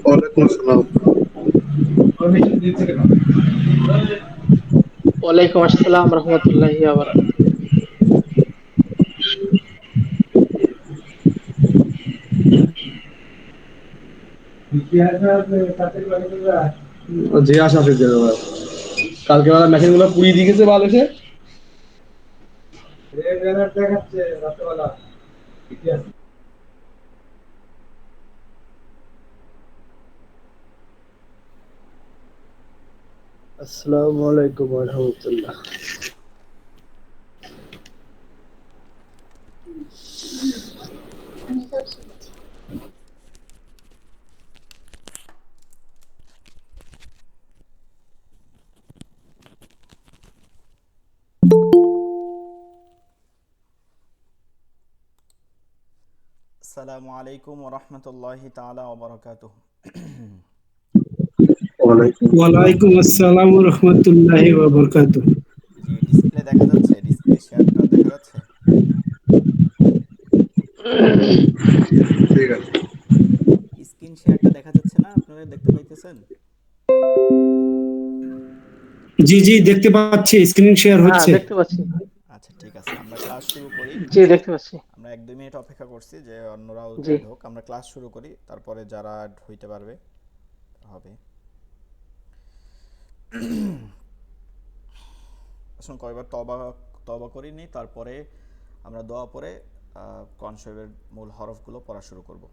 ওয়ালাইকুম আসসালাম। ওয়ালাইকুম আসসালাম রহমতুল্লাহি ওয়া বারাকাতুহু। জি আসা ফিরতে হবে। কালকে বেলা মেশিন গুলো পুড়িয়ে দিয়ে গেছে বাল এসে। আসসালামু আলাইকুম ওয়া রাহমাতুল্লাহ। আসসালামু আলাইকুম ওরহমতুল্লাহি তাআলা ওয়া বারাকাতুহু। ওয়ালাইকুম আসসালাম রহমতুল্লাহি ওয়া বারাকাতুহু। জি, ডিসপ্লে দেখা যাচ্ছে? ডিসপ্লে শেয়ারটা দেখা যাচ্ছে? ঠিক আছে। স্ক্রিন শেয়ারটা দেখা যাচ্ছে না? আপনারা দেখতে পাইতেছেন? জি জি দেখতে পাচ্ছি, স্ক্রিন শেয়ার হ্যাঁ, হচ্ছে। দেখতে পাচ্ছি। আচ্ছা, ঠিক আছে, আমরা ক্লাস শুরু করি। জি, দেখতে পাচ্ছি। আমরা 1-2 মিনিট অপেক্ষা করছি যে অন্যরাও জি। অ্যাড হোক। আমরা ক্লাস শুরু করি, তারপরে যারা অ্যাড হইতে পারবে হবে। আসুন কয়বার তবা তবা করি নি, তারপরে আমরা দোয়া পড়ে কোরআন শরীফের মূল হরফগুলো পড়া শুরু করব।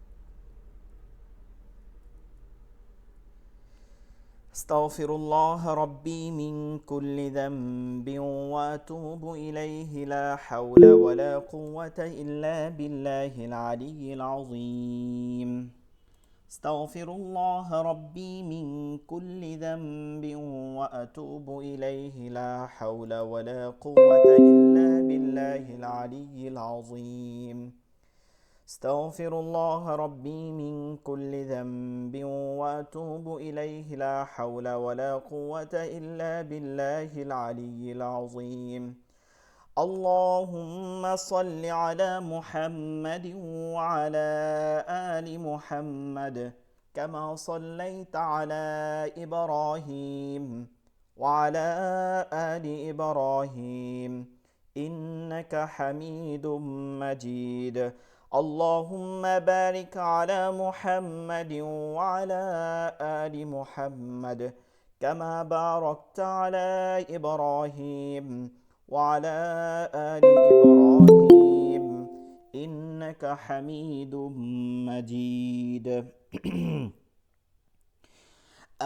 أستغفر الله ربي من كل ذنب وأتوب إليه لا حول ولا قوة إلا بالله العلي العظيم. استغفر الله ربي من كل ذنب وأتوب إليه لا حول ولا قوة إلا بالله العلي العظيم. استغفر الله ربي من كل ذنب وأتوب إليه لا حول ولا قوة إلا بالله العلي العظيم. اللهم صل على محمد وعلى آل محمد كما صليت على إبراهيم وعلى آل إبراهيم إنك حميد مجيد. اللهم بارك على محمد وعلى آل محمد كما باركت على إبراهيم وعلى آل إبراهيم إنك حميد مجيد.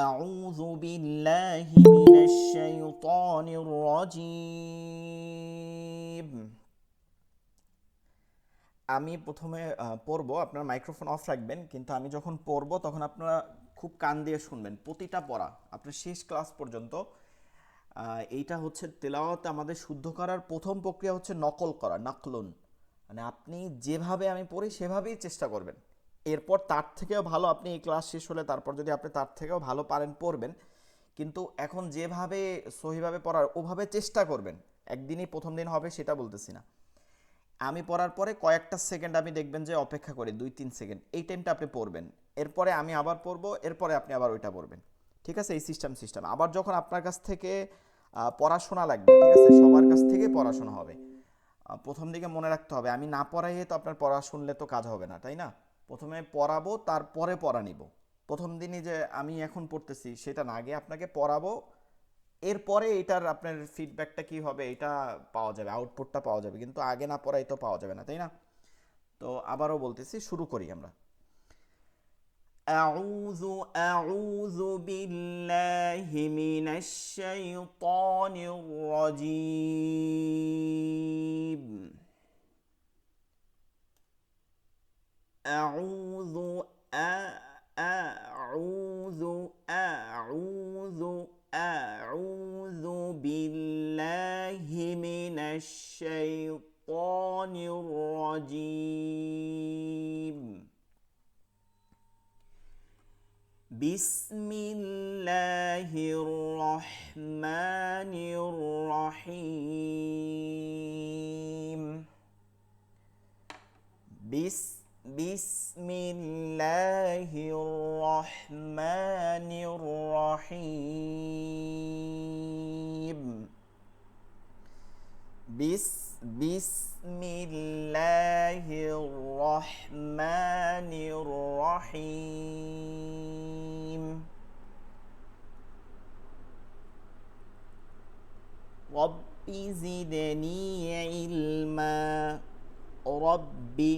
أعوذ بالله من الشيطان الرجيم. আমি প্রথমে পড়ব, আপনার মাইক্রোফোন অফ রাখবেন, কিন্তু আমি যখন পড়ব তখন আপনারা খুব কান দিয়ে শুনবেন প্রতিটা পড়া আপনার শেষ ক্লাস পর্যন্ত। এইটা হচ্ছে তেলাওয়াত আমাদের শুদ্ধ করার প্রথম প্রক্রিয়া হচ্ছে নকল করা, নাকলুন। মানে আপনি যেভাবে আমি পড়ি সেভাবেই চেষ্টা করবেন। এরপর তার থেকেও ভালো আপনি এই ক্লাস শেষ হলে তারপর যদি আপনি তার থেকেও ভালো পারেন পড়বেন, কিন্তু এখন যেভাবে সহিভাবে পড়ার ওভাবে চেষ্টা করবেন। একদিনই প্রথম দিন হবে সেটা বলতেছি না। আমি পড়ার পরে কয়েকটা সেকেন্ড আমি দেখবেন যে অপেক্ষা করি, 2-3 সেকেন্ড, এই টাইমটা আপনি পড়বেন। এরপরে আমি আবার পড়বো, এরপরে আপনি আবার ওইটা পড়বেন। ঠিক আছে? এই সিস্টেম আবার যখন আপনার কাছ থেকে পড়াশোনা লাগবে, ঠিক আছে, সবার কাছ থেকে পড়াশোনা হবে। প্রথম দিকে মনে রাখতে হবে আমি না পড়াইয়ে তো আপনার পড়া শুনলে তো কাজ হবে না, তাই না? প্রথমে পড়াবো, তারপরে পড়া নিব। প্রথম দিনই যে আমি এখন পড়তেছি সেটা না, আগে আপনাকে পড়াবো, এরপরে এটার আপনার ফিডব্যাকটা কি হবে এটা পাওয়া যাবে, আউটপুটটা পাওয়া যাবে, কিন্তু আগে না পড়াই তো পাওয়া যাবে না, তাই না? তো আবারও বলতেছি, শুরু করি আমরা। أعوذ بالله من الشيطان الرجيم. أعوذ أعوذ أعوذ أعوذ بالله من الشيطان শাইতানির রাজিম বিসমিল্লাহির রহমানির রহিম বিসমিল্লাহির রহমানির রহিম বিসমিল্লাহির রহমানির রহিম রব্বি জিদনি ইলমা রব্বি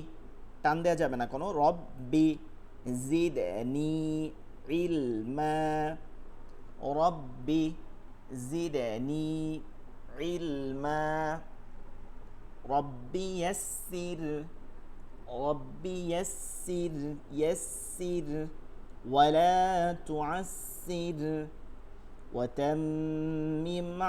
টান দেওয়া যাবে না কোনো রব্বি জিদনি ইলমা রব্বি জিদনি ইলমা রব্বি ইয়াসসির ওয়ালা তুআসসির وتمم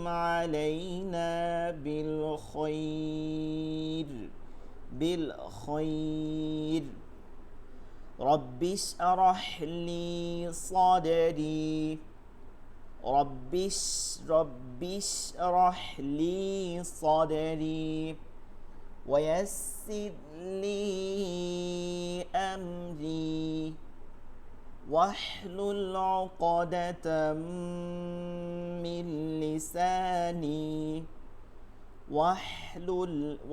علينا بالخير رب اشرح لي صدري رب اشرح لي صدري ويسر لي أمري واحلل عقدة من لساني واحلل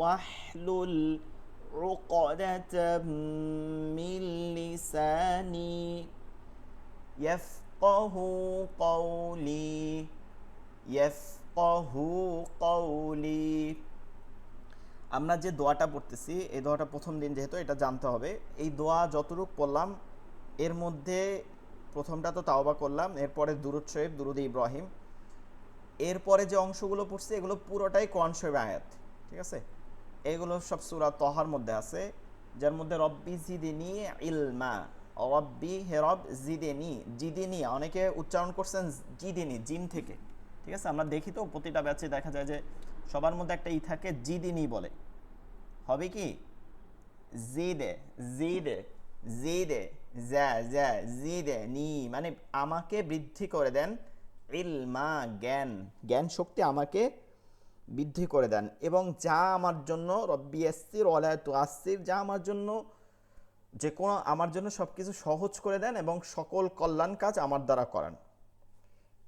عقدة من لساني يفقه قولي আমরা যে দোয়াটা পড়তেছি এই দোয়াটা প্রথম দিন যেহেতু এটা জানতে হবে এই দোয়া যতটুকু পড়লাম এর মধ্যে প্রথমটা তো তাওবা করলাম এরপরে দুরূদ শরীফ দুরূদ ইব্রাহিম এরপরে যে অংশগুলো পড়ছি এগুলো পুরোটাই কোরআন শরীফের আয়াত ঠিক আছে এগুলো সব সূরা তহার মধ্যে আছে যার মধ্যে রব্বি জিদনি ইলমা রব্বি হে রব জিদিনি অনেকে উচ্চারণ করছেন জিদিনি জিম থেকে ঠিক আছে আমরা দেখি তো প্রতিটা ব্যাচে দেখা যায় যে সবার মধ্যে একটা ই থাকে জিদিনি বলে হবে কি জিদে জিদেনি মানে আমাকে বৃদ্ধি করে দেন ইলমা জ্ঞান শক্তি আমাকে বৃদ্ধি করে দেন এবং যা আমার জন্য রব্বি ইয়াসসির ওয়ালা তুআসসির যা আমার জন্য যে কোনো আমার জন্য সব কিছু সহজ করে দেন এবং সকল কল্যাণ কাজ আমার দ্বারা করান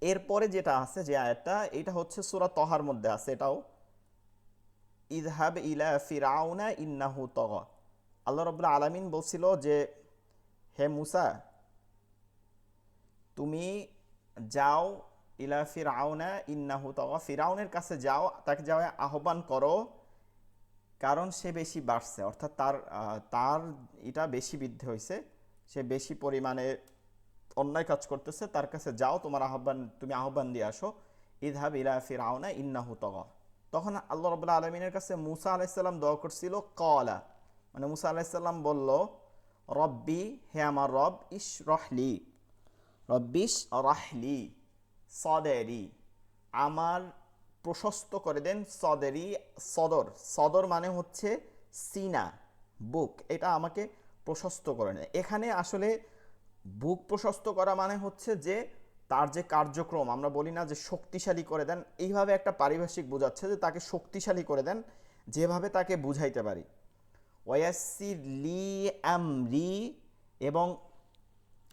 এরপরে যেটা আছে যে আয়াতটা এটা হচ্ছে সূরা তহার মধ্যে আছে এটাও ইযহাব ইলা ফিরাউনা ইন্নাহু তাগা আল্লাহ রাব্বুল আলামিন বলছিল যে হে মুসা তুমি যাও ইলা ফিরাউনা ইন্নাহু তাগা ফিরাউনের কাছে যাও তাকে যাও আহ্বান করো কারণ সে বেশি বাড়ছে অর্থাৎ তার এটা বেশি বৃদ্ধি হয়েছে সে বেশি পরিমাণে অন্যায় কাজ করতেছে তার কাছে যাও তুমি আহ্বান দিয়ে আসো ইযহাব ইলা ফিরাউনা ইন্নাহু তাগা তখন আল্লাহ রাব্বুল আলামিনের কাছে মুসা আলাইহিস সালাম দোয়া করছিল ক্বালা মানে মুসা আলাইহিস সালাম বলল রব্বি হে আমার রব রাহলি সদরি আমার প্রশস্ত করে দেন সদর মানে হচ্ছে সিনা বুক এটা আমাকে প্রশস্ত করে দেন এখানে আসলে বুক প্রশস্ত করা মানে হচ্ছে যে তার যে কার্যক্রম আমরা বলি না যে শক্তিশালী করে দেন এইভাবে একটা পারিভাষিক বোঝাচ্ছে যে তাকে শক্তিশালী করে দেন যেভাবে তাকে বুঝাইতে পারি ওয়াসির লি আমরি এবং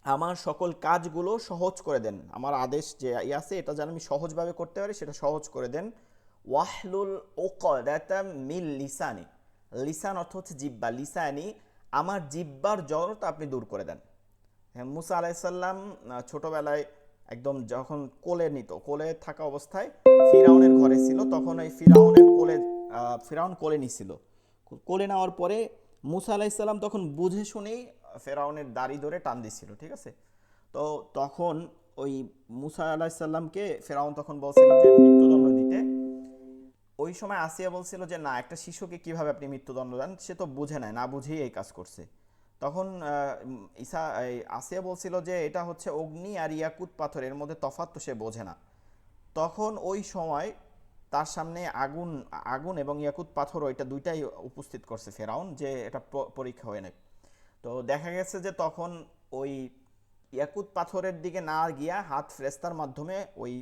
আমার সকল কাজগুলো সহজ করে দেন আমার আদেশ যে আছে এটা যেন আমি সহজভাবে করতে পারি সেটা সহজ করে দেন ওয়াহলুল উকদাতাম মিন লিসানি লিসান অর্থ হচ্ছে জিহ্বা লিসানি আমার জিহ্বার জড়তা আপনি দূর করে দেন মুসা আলাইহিস সালাম ছোটবেলায় একদম যখন কোলে থাকা অবস্থায় ফিরাউনের ঘরে ছিল তখন এই ফিরাউন কোলে নিছিল কোলে নেওয়ার পরে মুসা আলাইহিস সালাম তখন বুঝে শুনেই ফিরাউনের দাড়ি ধরে টান দিছিল ঠিক আছে তো তখন ওই মুসা আলাইহিস সালামকে ফিরাউন তখন বলছিল যে মৃত্যুদণ্ড দিতে ওই সময় আসিয়া বলছিল যে না একটা শিশুকে কিভাবে আপনি মৃত্যুদণ্ড দেন সে তো বুঝে না বুঝেই এই কাজ করছে তখন আসিয়া বলছিল যে এটা হচ্ছে অগ্নি আর ইয়াকুত পাথরের মধ্যে তফাৎ তো সে বোঝে না তখন ওই সময় তার সামনে আগুন আগুন এবং ইয়াকুত পাথর ওইটা দুইটাই উপস্থিত করছে ফেরাউন, যে এটা পরীক্ষা হয়ে নেয়। তো দেখা গেছে যে তখন ওই ইয়াকুত পাথরের দিকে না গিয়া হাত ফেরেশতার মাধ্যমে ওই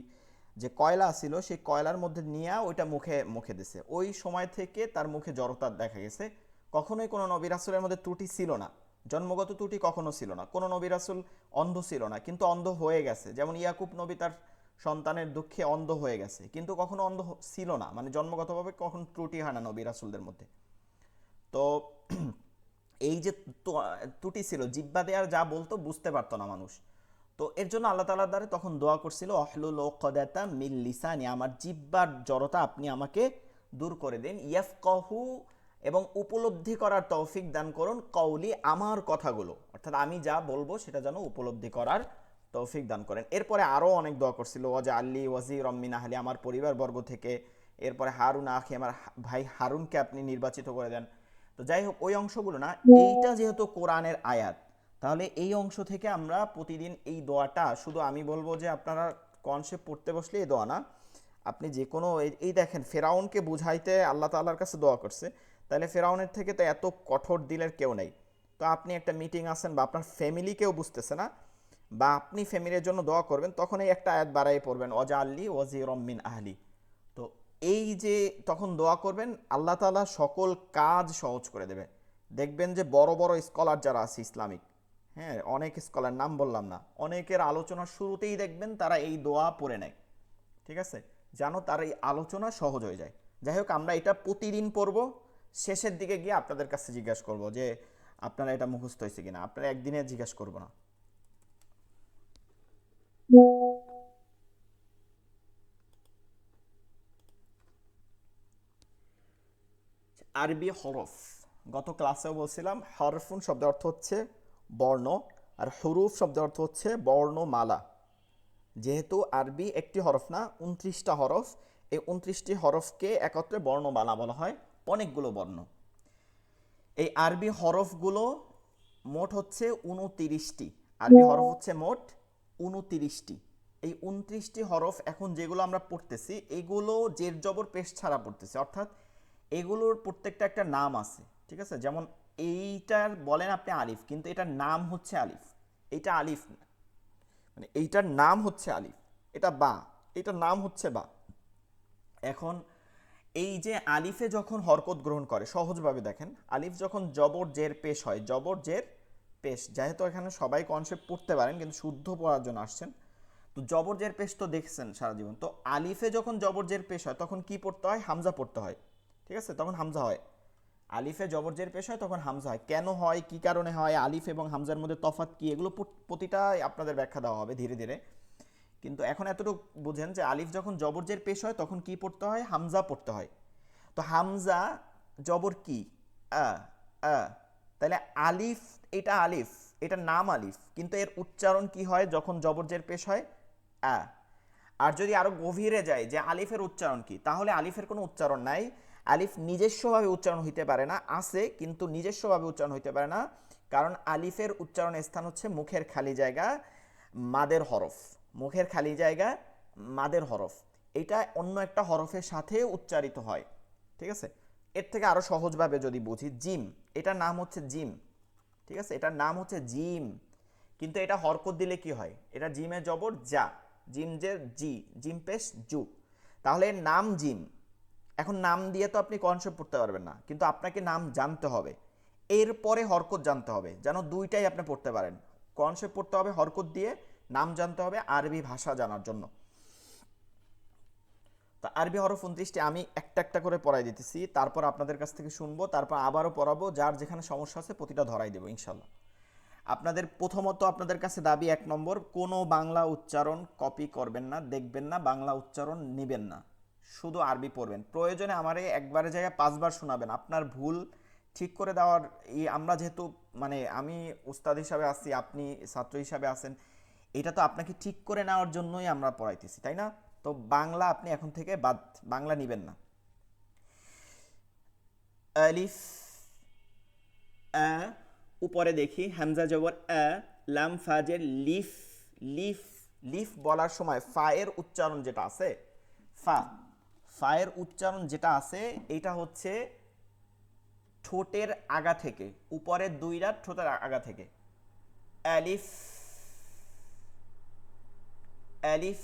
যে কয়লা ছিল সেই কয়লার মধ্যে নিয়ে ওইটা মুখে মুখে দিছে। ওই সময় থেকে তার মুখে জড়তা দেখা গেছে। কখনোই কোনো নবী রাসূলের মধ্যে ত্রুটি ছিল না, জন্মগত ত্রুটি কখনো ছিল না। কোনো নবী রাসূল অন্ধ ছিল না, কিন্তু অন্ধ হয়ে গেছে। যেমন ইয়াকুব নবী তার সন্তানের দুঃখে অন্ধ হয়ে গেছে, কিন্তু কখনো অন্ধ ছিল না, মানে জন্মগতভাবে কখনো ত্রুটি হয় না নবী রাসূলদের মধ্যে। তো এই যে ত্রুটি ছিল, জিব্বা দিয়ে আর যা বলতো বুঝতে পারতো না মানুষ। তো এর জন্য আল্লাহ তাআলার দ্বারা তখন দোয়া করছিল, অহলুল উকদাতা মিন লিসানি, আমার জিব্বার জড়তা আপনি আমাকে দূর করে দিন, ইয়াফকাহু, এবং উপলব্ধি করার তৌফিক দান করুন, কওলি, আমার কথাগুলো, অর্থাৎ আমি যা বলবো সেটা যেন উপলব্ধি করার তৌফিক দান করেন। এরপরে আরও অনেক দোয়া করছিল, ওয়াজা আল্লি ওয়াজির মিন আহলি, আমার পরিবারবর্গ থেকে। এরপরে হারুন আখি, আমার ভাই হারুনকে আপনি নির্বাচিত করে দেন। তো যাই হোক, ওই অংশগুলো না, এইটা যেহেতু কোরআনের আয়াত, তাহলে এই অংশ থেকে আমরা প্রতিদিন এই দোয়াটা, শুধু আমি বলবো যে আপনারা কনসেপ্ট পড়তে বসলে এই দোয়া না, আপনি যে কোনো এই দেখেন ফেরাউনকে বুঝাইতে আল্লাহ তাআলার কাছে দোয়া করছে, তাহলে ফেরাউনের থেকে তো এত কঠোর দিলের কেউ নেই। তো আপনি একটা মিটিং আছেন বা আপনার ফ্যামিলি কেউ বুঝতেছে না, বা আপনি ফ্যামিলির জন্য দোয়া করবেন, তখন এই একটা আয়াত বাড়াই পড়বেন, ওয়াজা আল্লি ওয়াজিরম মিন আহলি। তো এই যে তখন দোয়া করবেন, আল্লাহ তাআলা সকল কাজ সহজ করে দেবে। দেখবেন যে বড় বড় স্কলার যারা আছে ইসলামিক, হ্যাঁ অনেক স্কলার, নাম বললাম না, অনেকের আলোচনার শুরুতেই দেখবেন তারা এই দোয়া পড়ে নেয়, ঠিক আছে, যেন তার এই আলোচনা সহজ হয়ে যায়। যাই হোক, আমরা এটা প্রতিদিন পড়ব, শেষের দিকে গিয়ে আপনাদের কাছে জিজ্ঞাসা করব যে আপনারা এটা মুখস্থ হয়েছে কিনা, আপনারা একদিনে জিজ্ঞাসা করবো না। আরবি হরফ, গত ক্লাসেও বলছিলাম হরফুন শব্দের অর্থ হচ্ছে বর্ণ, আর হুরুফ শব্দের অর্থ হচ্ছে বর্ণমালা। যেহেতু আরবি একটি হরফ না, 29টা হরফ, এই 29টি হরফকে একত্রে বর্ণমালা বলা হয়, অনেকগুলো বর্ণ। এই আরবি হরফগুলো মোট হচ্ছে 29টি, আরবি হরফ হচ্ছে মোট 29টি। এই 29টি হরফ এখন যেগুলো আমরা পড়তেছি, এগুলো জের জবর পেশ ছাড়া পড়তেছি, অর্থাৎ এগুলোর প্রত্যেকটা একটা নাম আছে, ঠিক আছে। যেমন এইটার বলেন আপনি আলিফ, কিন্তু এটার নাম হচ্ছে আলিফ, এইটা আলিফ না, মানে এইটার নাম হচ্ছে আলিফ, এটা বা, এটার নাম হচ্ছে বা। এখন এই যে আলিফে যখন হরকত গ্রহণ করে, সহজভাবে দেখেন, আলিফ যখন জবর জের পেশ হয়, জবর জের পেশ, যেহেতু এখানে সবাই কনসেপ্ট পড়তে পারেন কিন্তু শুদ্ধ পড়ার জন্য আসছেন, তো জবর জের পেশ তো দেখছেন সারা জীবন। তো আলিফে যখন জবর জের পেশ হয় তখন কি পড়তে হয়? হামজা পড়তে হয়, ঠিক আছে, তখন হামজা হয়। আলিফে জবর জের পেশ হয় তখন হামজা হয়। কেন হয়, কি কারণে হয়, আলিফ এবং হামজার মধ্যে তফাৎ কি, এগুলো প্রতিটাই আপনাদের ব্যাখ্যা দেওয়া হবে ধীরে ধীরে। কিন্তু এখন এতটুকু বুঝেন যে আলিফ যখন জবর জের পেশ হয় তখন কি পড়তে হয়? হামজা পড়তে হয়। তো হামজা জবর কি? আ আ, তাহলে আলিফ, এটা আলিফ, এটার নাম আলিফ, কিন্তু এর উচ্চারণ কি হয় যখন জবর জের পেশ হয়? আ। আর যদি আরো গভীরে যায় যে আলিফের উচ্চারণ কি, তাহলে আলিফের কোনো উচ্চারণ নাই। আলিফ নিজস্বভাবে উচ্চারণ হইতে পারে না, আছে কিন্তু নিজস্বভাবে উচ্চারণ হইতে পারে না, কারণ আলিফের উচ্চারণের স্থান হচ্ছে মুখের খালি জায়গা, মাদের হরফ, মুখের খালি জায়গা মাদের হরফ, এটা অন্য একটা হরফের সাথে উচ্চারিত হয়, ঠিক আছে। এর থেকে আরো সহজভাবে যদি বুঝি, জিম, এটার নাম হচ্ছে জিম, ঠিক আছে, এটার নাম হচ্ছে জিম, কিন্তু এটা হরকত দিলে কি হয়? এটা জিমে জবর যা, জিম যে জি, জিম পেশ জু, তাহলে এর নাম জিম। এখন নাম দিয়ে তো আপনি কনসেপ্ট পড়তে পারবেন না, কিন্তু আপনাকে নাম জানতে হবে, এরপরে হরকত জানতে হবে, যেন দুইটাই আপনি পড়তে পারেন। কনসেপ্ট পড়তে হবে হরকত দিয়ে, নাম জানতে হবে আরবি ভাষা জানার জন্য। তো আরবি হরফ 29টি, আমি একটা একটা করে পড়াই দিতেছি, তারপর আপনাদের কাছ থেকে শুনবো, তারপর আবারও পড়াবো, যার যেখানে সমস্যা আছে প্রতিটা ধরাই দেবো ইনশাল্লাহ। আপনাদের প্রথমত আপনাদের কাছে দাবি 1 নম্বর, কোনো বাংলা উচ্চারণ কপি করবেন না, দেখবেন না, বাংলা উচ্চারণ নেবেন না, শুধু আরবি পড়বেন। প্রয়োজনে আমারে একবারে জায়গায় 5 বার শোনাবেন, আপনার ভুল ঠিক করে দেওয়ার আমরা যেহেতু মানে আমি উস্তাদ হিসাবে আছি, আপনি ছাত্র হিসাবে আছেন, এটা তো আপনাকে ঠিক করে নেওয়ার জন্যই আমরা পড়াইতেছি, তাই না? তো বাংলা আপনি এখন থেকে বাদ, বাংলা নিবেন না। আলিফ, আ, উপরে দেখি হামজা জবর আ, লাম ফাজের লিফ, লিফ, লিফ বলার সময় ফা এর উচ্চারণ যেটা আছে, ফা এর উচ্চারণ যেটা আছে এটা হচ্ছে ঠোঁটের আগা থেকে, উপরের দুই দাঁত ঠোঁটের আগা থেকে। আলিফ, আলিফ,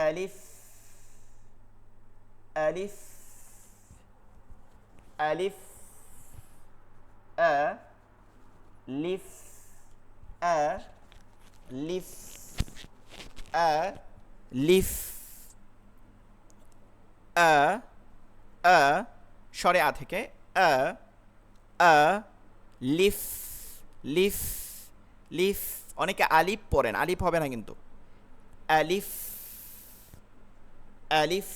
আলিফ, আলিফ, আলিফ, লিফ, লিফ, লিফ, স্বরে আ থেকে লিফ, লিফ, লিফ। অনেকে আলিফ পড়েন, আলিফ হবে না কিন্তু। আলিফ, আলিফ,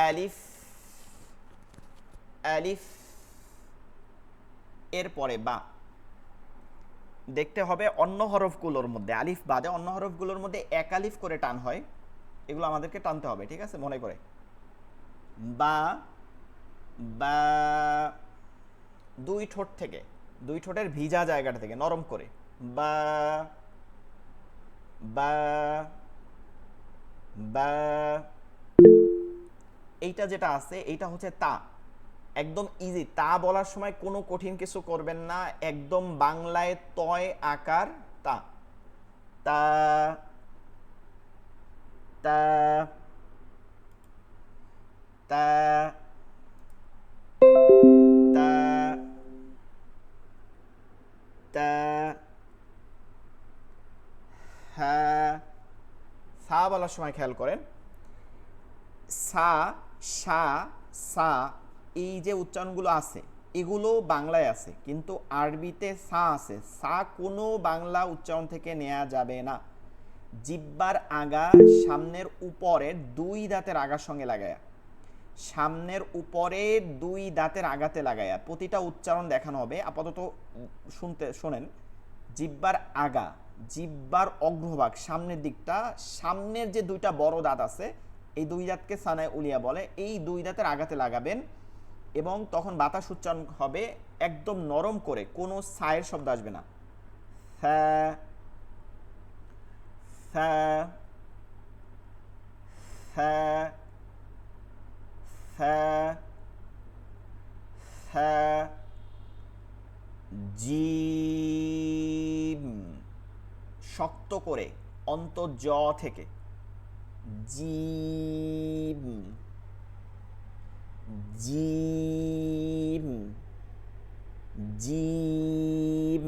আলিফ, আলিফ। এরপরে বা। দেখতে হবে অন্য হরফগুলোর মধ্যে, আলিফ বাদে অন্য হরফগুলোর মধ্যে এক আলিফ করে টান হয়, এগুলো আমাদেরকে টানতে হবে, ঠিক আছে, মনে করে। বা, বা, দুই ঠোঁট থেকে, দুই ঠোঁটের ভিজা জায়গাটা থেকে নরম করে। বা, বা, বা। এইটা যেটা আছে এইটা হচ্ছে তা, একদম ইজি। তা বলার সময় কোনো কঠিন কিছু করবেন না, একদম বাংলায় তয় আকার তা, তা, তা, তা, তা, তা, হ্যাঁ। সা বলার সময় খেয়াল করেন, সা, সা, সা, এই যে উচ্চারণগুলো আছে এগুলো বাংলায় আছে, কিন্তু আরবিতে সা আছে। সা কোনো বাংলা উচ্চারণ থেকে নেওয়া যাবে না। জিহ্বার আগা সামনের উপরের দুই দাঁতের আগার সঙ্গে লাগায়া, সামনের উপরের দুই দাঁতের আগাতে লাগায়া প্রতিটা উচ্চারণ দেখানো হবে। আপাতত শোনেন। জিহ্বার আগা, জিহ্বার অগ্রভাগ, সামনের দিকটা, সামনের যে দুইটা বড় দাঁত আছে এই দুই দাঁতকে সানায় উলিয়া বলে, এই দুই দাঁতের আগাতে লাগাবেন এবং তখন বাতাস উচ্চারণ হবে একদম নরম করে, কোনো সায়ের শব্দ আসবে না। হ্যাঁ, হ্যাঁ, হ্যাঁ, হ্যাঁ, হ্যাঁ। জিম, শক্ত করে অন্তর জ থেকে। Gym, gym, gym.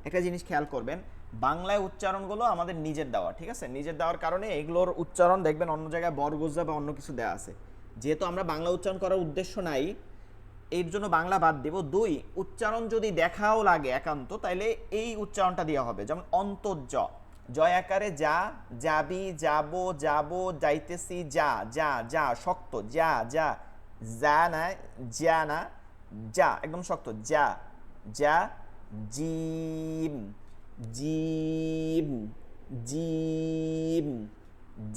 একটা জিনিস খেয়াল করবেন, বাংলায় উচ্চারণগুলো আমাদের নিজের দেওয়া, ঠিক আছে, নিজের দেওয়ার কারণে এগুলোর উচ্চারণ দেখবেন অন্য জায়গায় বরগোজা বা অন্য কিছু দেওয়া আছে। যেহেতু আমরা বাংলা উচ্চারণ করার উদ্দেশ্য নাই, এর জন্য বাংলা বাদ দেব। দুই, উচ্চারণ যদি দেখাও লাগে একান্ত তাইলে এই উচ্চারণটা দেওয়া হবে, যেমন অন্তর্জ, জয় আকারে যা, যাবি, যাবো, যাবো, যাইতেছি, যা, যা, যা, শক্ত, যা, যা, যা না, যা না, যা, একদম শক্ত, যা, যা। Gym, gym, gym,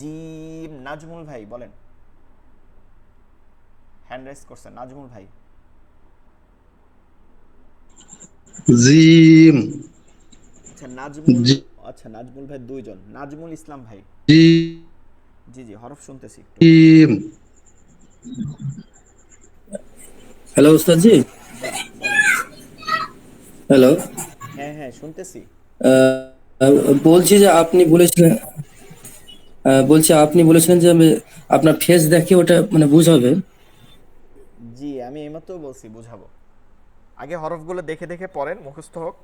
gym. Nazmul ভাই বলেন, হ্যান্ড রাইজ করছেন নাজমুল ভাই। জিম, আচ্ছা নাজমুল, জি- আচ্ছা নাজমুল ভাই দুইজন, নাজমুল ইসলাম ভাই। জি জি, হরফ শুনতেছি একটু। জিম, হ্যালো উস্তাদ জি। জি বলেন। হ্যালো। হ্যাঁ হ্যাঁ শুনতেছি। বলছি যে আপনি বলেছিলেন, বলছি আপনি বলেছিলেন যে আমি আপনার ফেস দেখে ওটা মানে বুঝাবে। জি আমি এইমাত্র বলছি বুঝাবো, আগে হরফগুলো দেখে দেখে পড়েন, মুখস্থ হোক।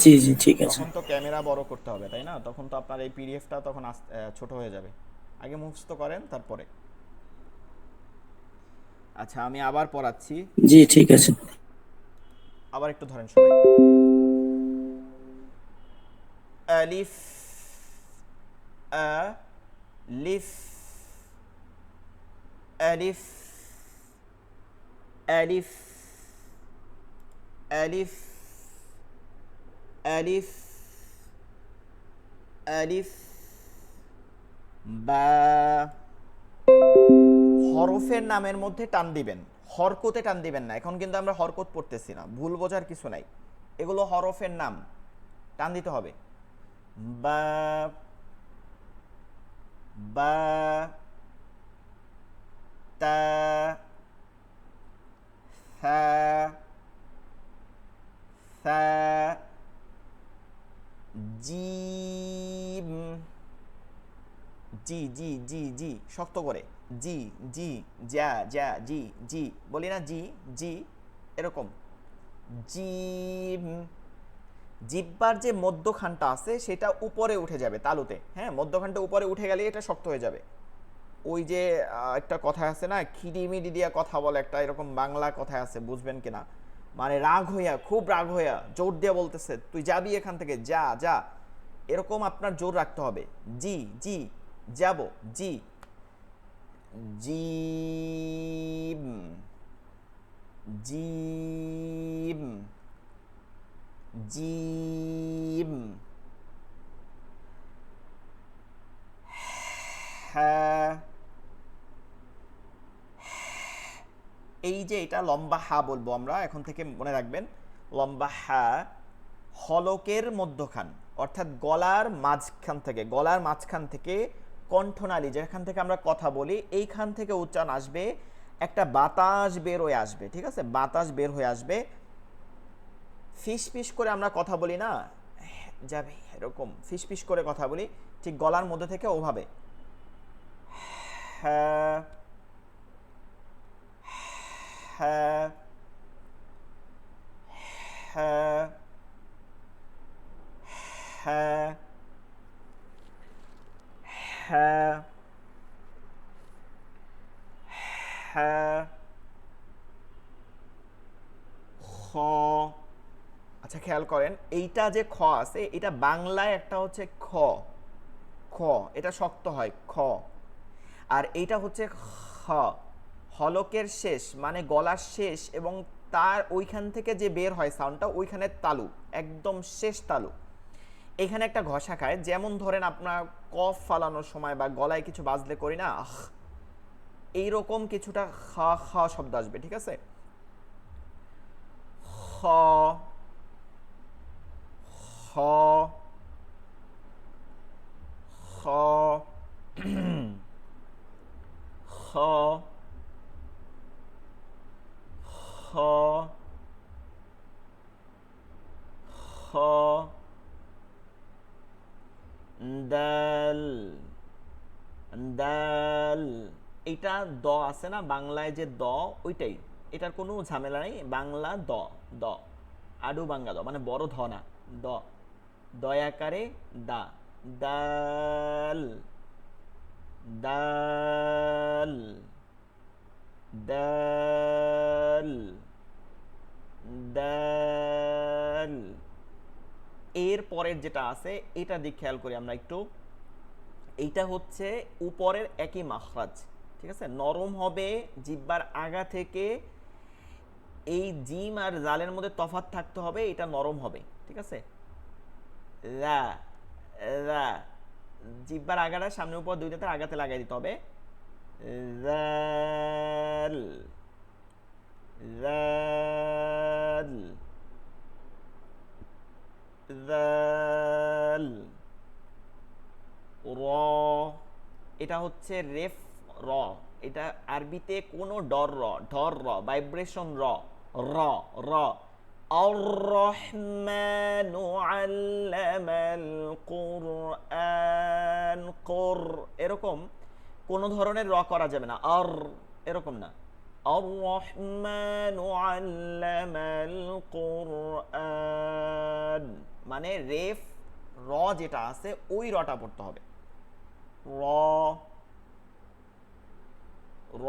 জি জি ঠিক আছে। তখন তো ক্যামেরা বড় করতে হবে তাই না, তখন তো আপনার এই পিডিএফটা তখন ছোট হয়ে যাবে। আগে মুখস্থ করেন তারপরে। আচ্ছা আমি আবার পড়াচ্ছি, জি ঠিক আছে। আবার একটু ধরেন সবাই। আলিফ, লিফ, আলিফ, আলিফ, আলিফ, আলিফ, আলিফ, বা। হরফের নামের মধ্যে টান দিবেন, হরকতে টান দিবেন না, এখন কিন্তু আমরা হরকত পড়তেছি না, ভুল বোঝার কিছু নাই, এগুলো হরফের নাম, টান দিতে হবে। বা বা তা সা সা জিম, জি জি জি জি শক্ত করে, জি জি, যা যা, জি জি বলি না, জি জি এরকম, জিম। জিহ্বার যে মধ্যখানটা আছে সেটা উপরে উঠে যাবে তালুতে, হ্যাঁ, মধ্যখানটা উপরে উঠে গেলে এটা শক্ত হয়ে যাবে। ওই যে একটা কথা আছে না, খিডিমিডি দিয়া কথা বলে, একটা এরকম বাংলা কথা আছে, বুঝবেন কিনা, মানে রাগ হইয়া, খুব রাগ হইয়া জোর দিয়া বলতেছে তুই যাবি এখান থেকে, যা যা, এরকম আপনার জোর রাখতে হবে। জি জি, যাব, জি জিম জিম জিম, হ্যাঁ, এই যে এটা লম্বা হা বলবো আমরা এখন থেকে, মনে রাখবেন, লম্বা হা হলকের মধ্যখান, অর্থাৎ গলার মাঝখান থেকে, গলার মাঝখান থেকে কণ্ঠনালী যেখান থেকে আমরা কথা বলি এইখান থেকে উচ্চারণ আসবে, একটা বাতাস বের হয়ে আসবে, ঠিক আছে, বাতাস বের হয়ে আসবে, ফিস ফিস করে আমরা কথা বলি না, যাবে এরকম ফিস ফিস করে কথা বলি, ঠিক গলার মধ্যে থেকে ওভাবে, হ্যাঁ হ্যাঁ হ্যাঁ হ্যাঁ হ্যাঁ হ্যাঁ, খ। আচ্ছা খেয়াল করেন, এইটা যে খ আছে এটা বাংলায় একটা হচ্ছে খ, খ এটা শক্ত হয় খ, আর এইটা হচ্ছে খ, হলকের শেষ মানে গলার শেষ, এবং তার ওইখান থেকে যে বের হয় সাউন্ডটা ওইখানে তালু, একদম শেষ তালু, এখানে একটা ঘষা খায়, যেমন ধরেন আপনার কফ ফালানোর সময় বা গলায় কিছু বাজলে করি না, এইরকম কিছুটা খা খা শব্দ আসবে, ঠিক আছে, খ খ খ খ খ খ, দাল দাল, এটা দ আছে না বাংলায় যে দ, ওইটাই, এটার কোনো ঝামেলা নেই, বাংলা দ, দ আডু বাংলা দ, মানে বড় ধ না, দ, দয়াকারে দা, দাল দাল দাল দাল। এর পরের যেটা আছে এটা দিক খেয়াল করি আমরা একটু, এইটা হচ্ছে উপরের একই মাখরাজ, ঠিক আছে, নরম হবে, জিহ্বার আগা থেকে এই জিম আর জালের মধ্যে তফাৎ থাকতে হবে, এটা নরম হবে, ঠিক আছে, রা রা, জিহ্বার আগাটা সামনে উপর দুই দাঁতের আগাতে লাগাই দিতে হবে, জাল জাল জাল, র, এটা হচ্ছে রেফ র, এটা আরবিতে কোনো ডর র, ঢর র, ভাইব্রেশন র, র র, আর রহমানু আল্লামাল কুরআন, কুর, এরকম কোন ধরনের র করা যাবে না, আর এরকম না, আর রহমানু আল্লামাল কুরআন, মানে রেফ র যেটা আছে ওই রটা পড়তে হবে, র র,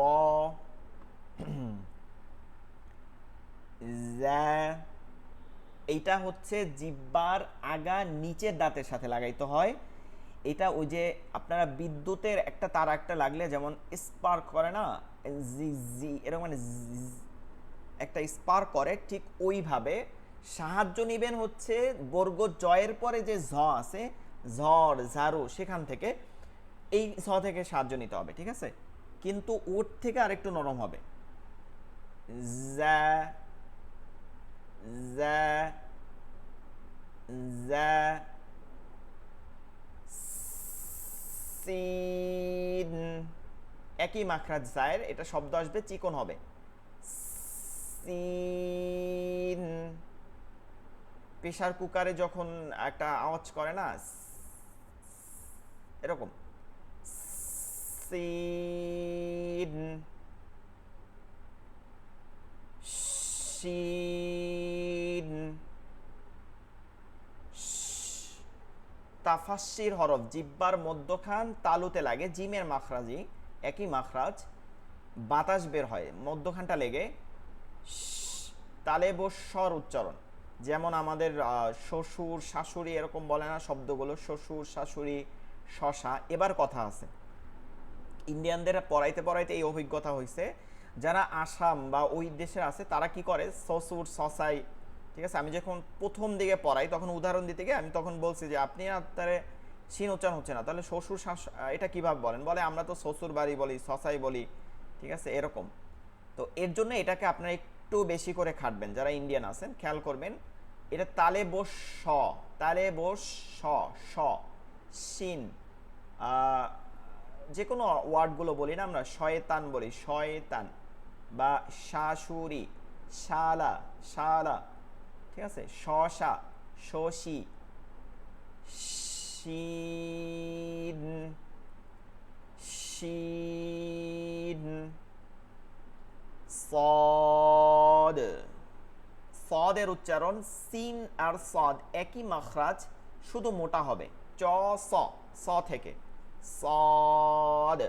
যা, এইটা হচ্ছে জিহ্বার আগা নিচের দাঁতের সাথে লাগাইতে হয়, এটা ওই যে আপনারা বিদ্যুতের একটা তার একটা লাগলে যেমন স্পার্ক করে না, জি জি এরকম, মানে একটা স্পার্ক করে, ঠিক ওইভাবে সাহায্য নেবেন হচ্ছে বর্গ জয়ের পরে যে ঝ আছে, ঝড় ঝাড়ু, সেখান থেকে এই ঝ থেকে সাহায্য নিতে হবে, ঠিক আছে, কিন্তু ওর থেকে আরেকটু নরম হবে, জা জা জা সিন, একই মাখরাজ জায়ের, এটা শব্দ আসবে চিকন হবে, সিন। প্রেসার কুকারে যখন একটা আওয়াজ করে না এরকম, সিন শিন। তাফাসসির হরফ জিব্বার মধ্যখান তালুতে লাগে, জিমের মাখরাজি একই মাখরাজ, বাতাস বের হয় মধ্যখানটা লেগে, তালে বস্বর উচ্চারণ। যেমন আমাদের শ্বশুর শাশুড়ি এরকম বলে না শব্দগুলো, শ্বশুর শাশুড়ি শশা। এবার কথা আছে, ইন্ডিয়ানদের পড়াইতে পড়াইতে এই অভিজ্ঞতা হয়েছে, যারা আসাম বা ওই দেশের আছে তারা কি করে শ্বশুর শশাই, ঠিক আছে। আমি যখন প্রথম দিকে পড়াই তখন উদাহরণ দিতে গিয়ে আমি তখন বলছি যে আপনি আপনার সিন উচ্চারণ হচ্ছে না, তাহলে শ্বশুর এটা কিভাবে বলেন, বলে আমরা তো শ্বশুর বাড়ি বলি, শশাই বলি, ঠিক আছে এরকম। তো এর জন্য এটাকে আপনারা একটু বেশি করে খাটবেন যারা ইন্ডিয়ান আছেন, খেয়াল করবেন এটা তালে বস স, তালে বস স, স সিন। যে কোনো ওয়ার্ডগুলো বলি না আমরা, শয়তান বলি শয়তান, বা শাশুড়ি শালা শালা, ঠিক আছে, শশা শশী, শিন শিন, সদ, সদের উচ্চারণ সিন আর সদ একই মাখরাজ, শুধু মোটা হবে, চ স, স থেকে সদ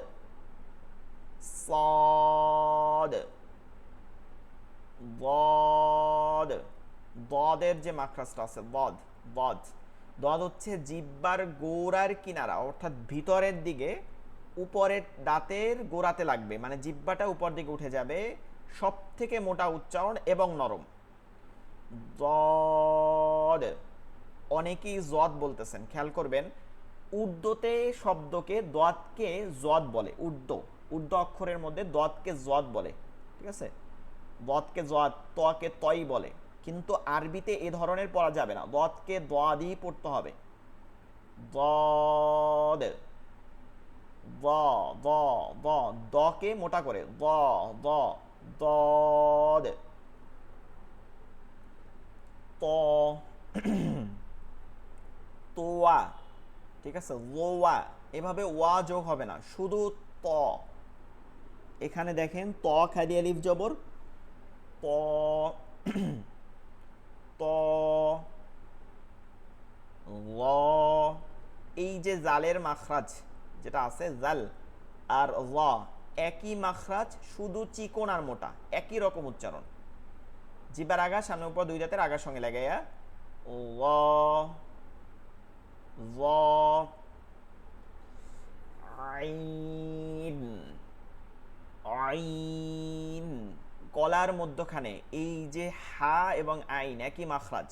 সদ। বদ, বদের যে মাখরাজটা আছে বদ, বদ, দদ হচ্ছে জিব্বার গোড়ার কিনারা, অর্থাৎ ভিতরের দিকে উপরের দাঁতের গোড়াতে লাগবে, মানে জিব্বাটা উপর দিকে উঠে যাবে, সব থেকে মোটা উচ্চারণ এবং নরম। দদ, অনেকেই জদ বলতেছেন, খেয়াল করবেন উর্দুতে শব্দকে দদকে জদ বলে, উর্দু অক্ষরের মধ্যে দদকে জদ বলে, ঠিক আছে, দদকে জদ, তকে তই বলে, কিন্তু আরবিতে এ ধরনের পড়া যাবে না, দদকে দই পড়তে হবে, দদ দ দ দ, দকে মোটা করে দ দ, দদ। ত তোয়া, ঠিক আছে, লোয়া, এভাবে ওয়া যোগ হবে না, শুধু ত। এখানে দেখেন ত খালি আলিফ জবর ত, ত ল, এই যে জালের মাখরাজ যেটা আছে জাল আর ল একই মাখরাজ, শুধু চিকন আর মোটা, একই রকম উচ্চারণ, জিবার আগা সামনে উপর দুই দাঁতের আগার সঙ্গে লাগাইয়া ল ল, আইন আইন, গলার মধ্যখানে এই যে হা এবং আইন একই মাখরাজ,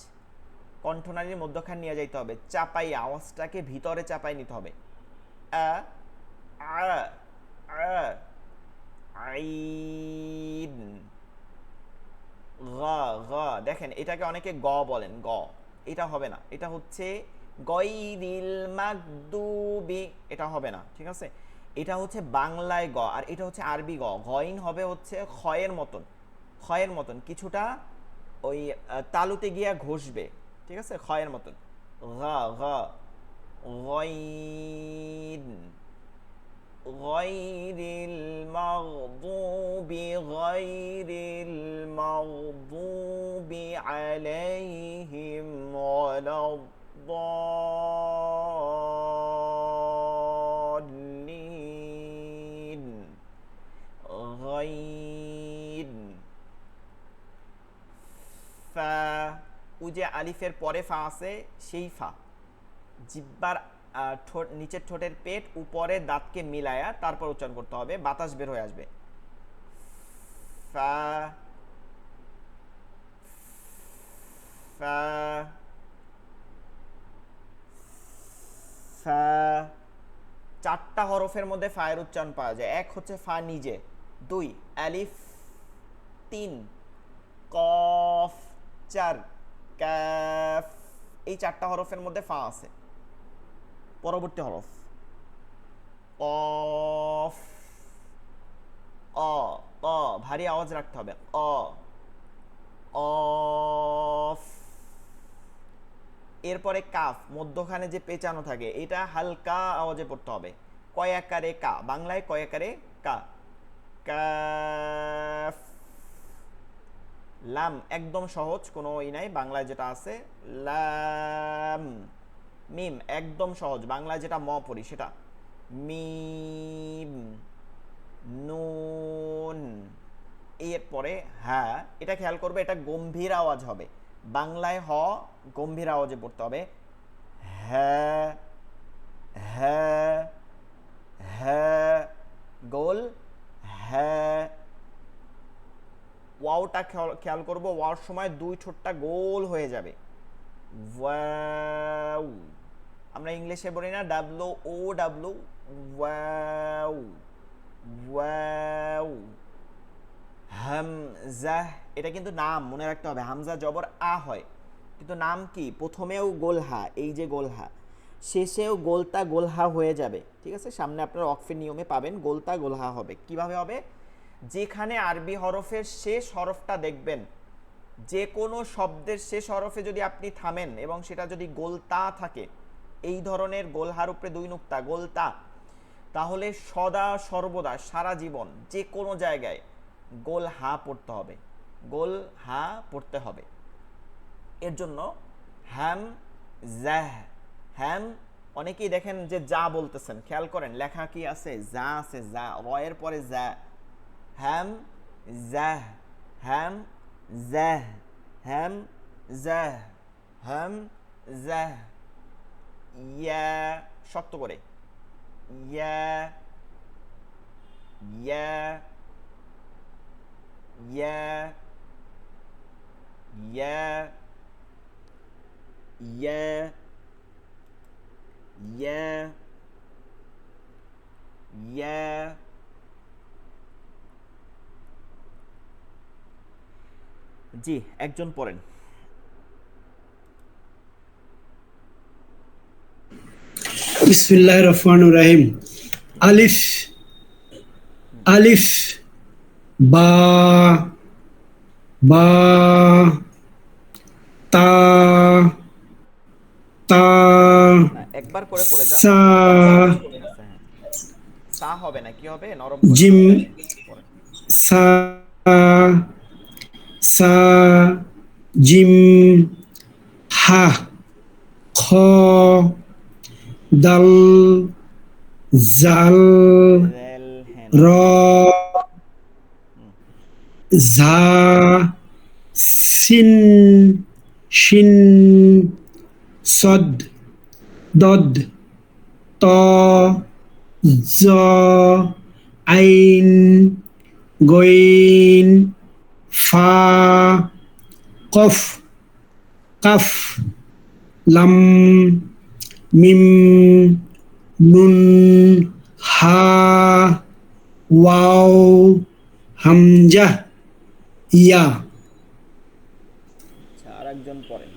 কণ্ঠনালীর মধ্যখানে নিয়ে যাইতে হবে, চাপাই আওয়াজটাকে ভিতরে চাপাই নিতে হবে, আ আ আ, আইন গ গ, দেখেন এটাকে অনেকে গ বলেন, গ এটা হবে না, এটা হচ্ছে গয়রিল মাগদুবি, এটা হবে না, ঠিক আছে, এটা হচ্ছে বাংলায় গ আর এটা হচ্ছে আরবি গ। গইন হবে হচ্ছে খয়ের মতন, খয়ের মতন কিছুটা ওই তালুতে গিয়া ঘষবে, ঠিক আছে, খয়ের মতন, গ গ, গইন গয়রিল মাগদুবি, গয়রিল মাগদুবি আলাইহিম ওয়ালাদ-দাল্লিন, গয়ন ফা, ও যে আলিফের পরে ফা আছে সেই ফা, জিব্বার ঠোঁট, নিচের ঠোঁটের পেট উপরে দাঁতকে মিলায়া তারপর উচ্চারণ করতে হবে, বাতাস বের হয়ে আসবে, ফা ফা ফা। চারটা হরফের মধ্যে ফায়ের উচ্চারণ পাওয়া যায়, এক হচ্ছে ফা নিজে, দুই আলিফ তিন, কফ চার, কাফ। এই চারটা হরফের মধ্যে ফা আছে। পরবর্তী হরফ কফ, অ, ক, ভারী আওয়াজ রাখতে হবে, অ, অফ। এরপরে কাফ, মধ্যখানে যে পেঁচানো থাকে এটা হালকা আওয়াজে পড়তে হবে। কয় আকারে কা, বাংলায় কয় আকারে কা, কাফ। লাম একদম সহজ, কোনো ই নাই, বাংলায় যেটা আছে লাম। মিম একদম সহজ, বাংলায় যেটা ম পড়ি সেটা মিম। নুন। এরপরে হ্যাঁ, এটা খেয়াল করবে, এটা গম্ভীর আওয়াজ হবে। বাংলায় হ গম্ভীর আওয়াজে পড়তে হবে, হ্যাঁ হ্যাঁ হ্যাঁ, গোল হ্যাঁ। ওয়াওটা খেয়াল করবো, ওয়াওর সময় দুই ঠোঁটটা গোল হয়ে যাবে, ওয়াও। আমরা ইংলিশে বলি না W O W, wow wow. Hamza, এটা কিন্তু নাম, মনে রাখতে হবে, হামজা জবর আ হয়, কিন্তু নাম কি, প্রথমেও গোলহা, এই যে গোলহা, শেষেও গোলতা গোলহা হয়ে যাবে, ঠিক আছে। সামনে আপনার ওয়াকফের নিয়মে পাবেন গোলতা গোলহা হবে। কিভাবে হবে, যেখানে আরবি হরফের শেষ হরফটা দেখবেন, যে কোনো শব্দের শেষ হরফে যদি আপনি থামেন এবং সেটা যদি গোলতা থাকে, এই ধরনের গোলহার উপরে দুই নুক্তা গোলতা, তাহলে সদা সর্বদা সারা জীবন যে কোনো জায়গায় গোল হা পড়তে হবে, গোল হা পড়তে হবে। এর জন্য হ্যাম জাহ, হ্যাম, অনেকেই দেখেন যে যা বলতেছেন, খেয়াল করেন লেখা কি আছে, যা আছে, যা, রয়ের পরে যা, হ্যাম জাহ, হ্যাম জাহ, হ্যাম জাহ, হ্যাম জাহ। ইয়া, শক্ত করে, ইয়া ইয়া ইয়া ইয়া ইয়া ইয়া ইয়া। জি, একজন পড়েন। বিসমিল্লাহির রহমানির রহিম। আলিফ, আলিফ, বা, বা, তা, তা, না, একবার করে পড়ে যান, সা, আপনার কথা অনেক কমে গেছে। হ্যাঁ, সা হবে না, কি হবে, নরম করে জিম, পড়বেন। পড়েন। সা, সা, জিম, হা, খ, দাল, জাল, রেল, হ্যাঁ, র, নরম করে পড়বেন। ঝা, সিন, শিন, সদ, দদ, ত, জ, আইন, গইন, ফা, কফ, কাফ, লাম, মিম, নুন, হা, ওয়াও, হামজা, ইয়া। আচ্ছা, আর একজন পড়েন।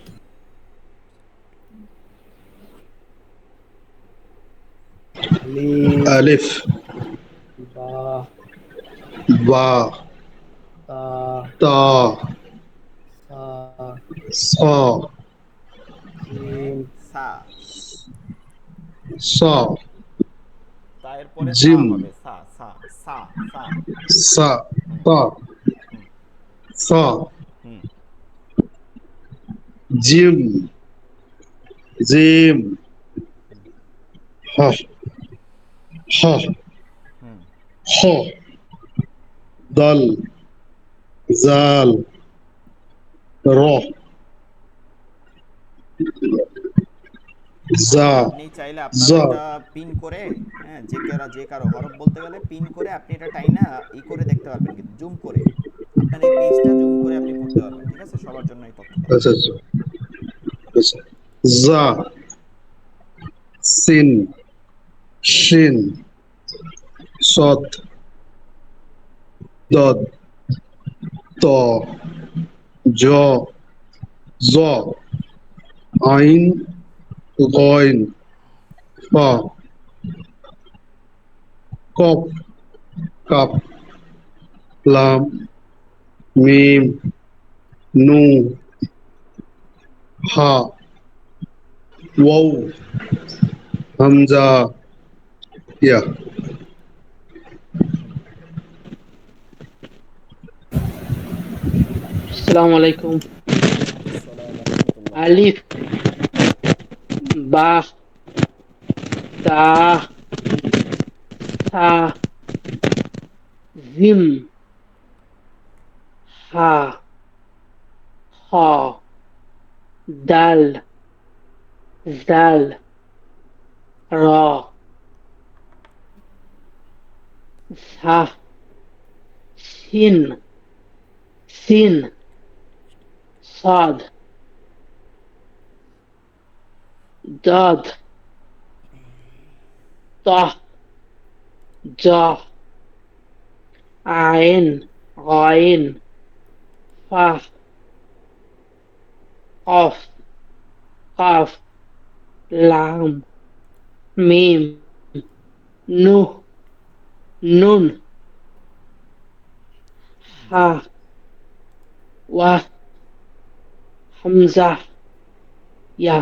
আলিফ, আলিফ, বা, বা, তা, তা, সা, সা, জিম, সা, সা, তা এর পরে সা জিম, হবে, সা সা সা সা। সা, হুম তা, হুম সা, হুম জিম, জিম, হা, হা, হুম খ, দাল, জাল, র, জা, আপনি চাইলে আপনারও জা। এটা পিন করে, হ্যাঁ, যে কারো হরফ বলতে গেলে পিন করে আপনি এটা টাইনা ই করে দেখতে পারবেন, কিন্তু জুম করে আপনার এই পেজটা জুম করে আপনি পড়তে পারবেন, ঠিক আছে। সবার জন্য এই তথ্যটা। আচ্ছা আচ্ছা আচ্ছা। জা, সিন, শিন, সদ, দদ, ত জ জ আইন গইন ফা কফ কাপ লাম মিম নু হা ওয়াও হামজা ইয়া। আসসালামু আলাইকুম। ওয়ালাইকুম আসসালাম রহমতুল্লাহ। আলিফ, বা, তা, সা, জিম, হা, খ, দাল, জাল, র, ঝা, শিন, সিন, সাদ, দাদ, ত, জ, আইন, গইন, ফা, কফ, কাফ, লাম, মিম, নুহ, নুন, হা, ওয়া, হামজা, ইয়া।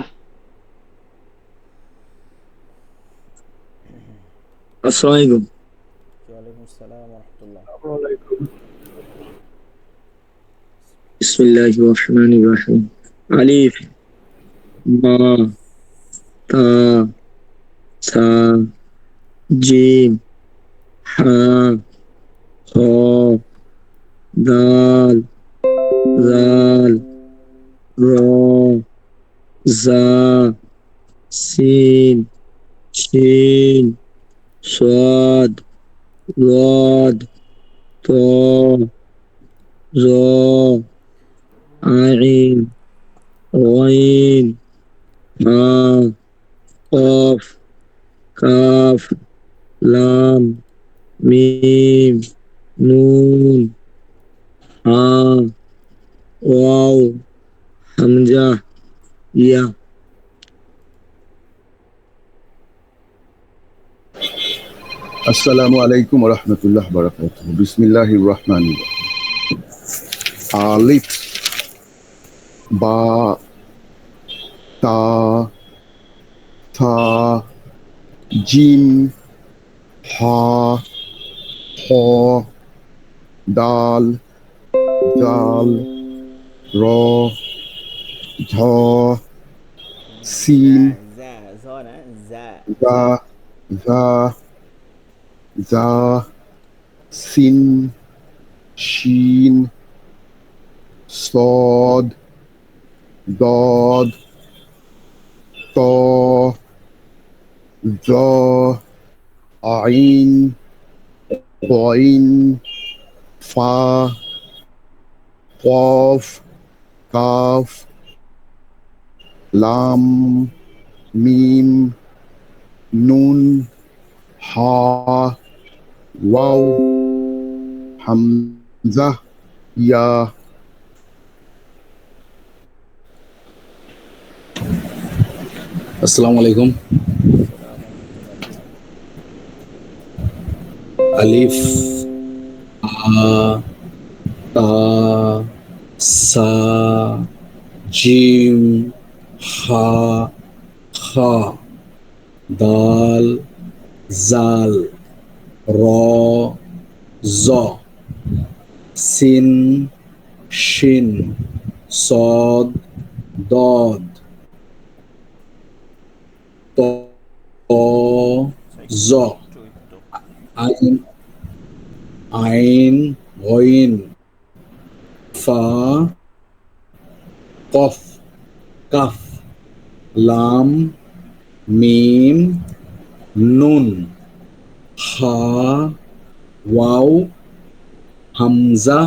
আসসালামু আলাইকুম। ওয়ালাইকুম আসসালাম রহমতুল্লাহ। বিসমিল্লাহির রহমানির রহিম। আলিফ, বা, তা, সা, জিম, হা, খ, দাল, জাল, র, জা, সিন, শিন, সাদ, ওয়াদ, ত, জ, আইন, গইন, হা, কফ, কাফ, লাম, মিম, নুন, হা, ওয়াও, হামজা, ইয়া। আসসালামু আলাইকুম রহমতুল্লাহ বারাকাতুহ। বিসমিল্লাহির রহমানির রহিম। আলিফ বা তা থা জিম হা খ দাল জাল র ঝ সিন যা জ না, যা। জা জা জা সিন শিন صاد ضاد طا ظا عين غين فا قاف কাফ লাম মিম নুন হা ওয়াও হামজা ইয়া। আসসালামু আলাইকুম। সালাম রহমতুল্লাহ। জি। আলিফ, আ, তা, সা, জিম, হা, খা, দাল, জাল, র, জ, সিন, শিন, সদ, দদ, ত, আচ্ছা, জ, একটু আইন, আইন, গইন, ফা, কফ, কাফ, লাম, মিম, নুন, হা, ওয়াও, হামজা,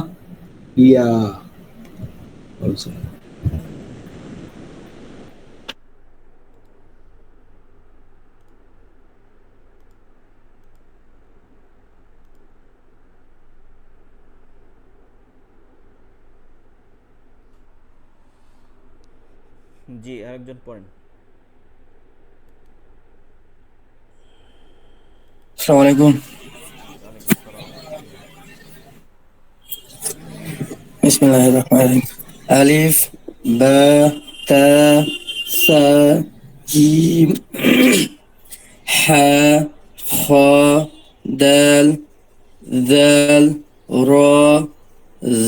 ইয়া। জি আরেকজন পড়েন। আসসালামু আলাইকুম। ওয়ালাইকুম সালাম। বিসমিল্লাহির রহমানির রহিম। আলিফ, বা, তা, সা, জিম, হা, খ, দাল, দাল, র,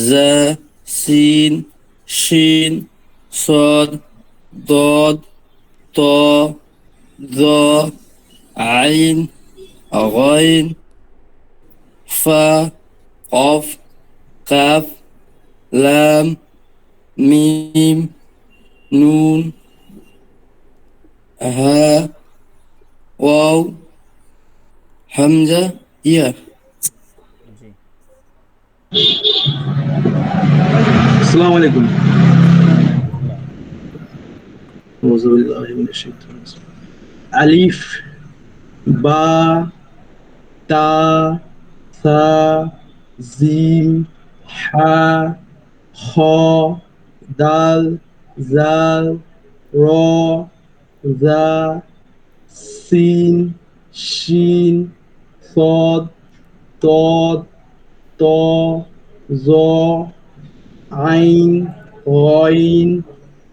জা, সিন, শিন, صاد, ضاد, ط, ظ, عين, غين, فا, قاف, قاف, لام, ميم, نون, ها, واو, হামজা, ইয়া। জি আসসালামু আলাইকুম। রহমতুল্লাহ। আউযু বিল্লাহি মিনাশ শাইতানির রাজিম। আলিফ, বা, তা, সা, জিম, হা, খ, দাল, জাল, র, জা, সিন, শিন, صاد, ضاد, ط, ظ, عين, غين,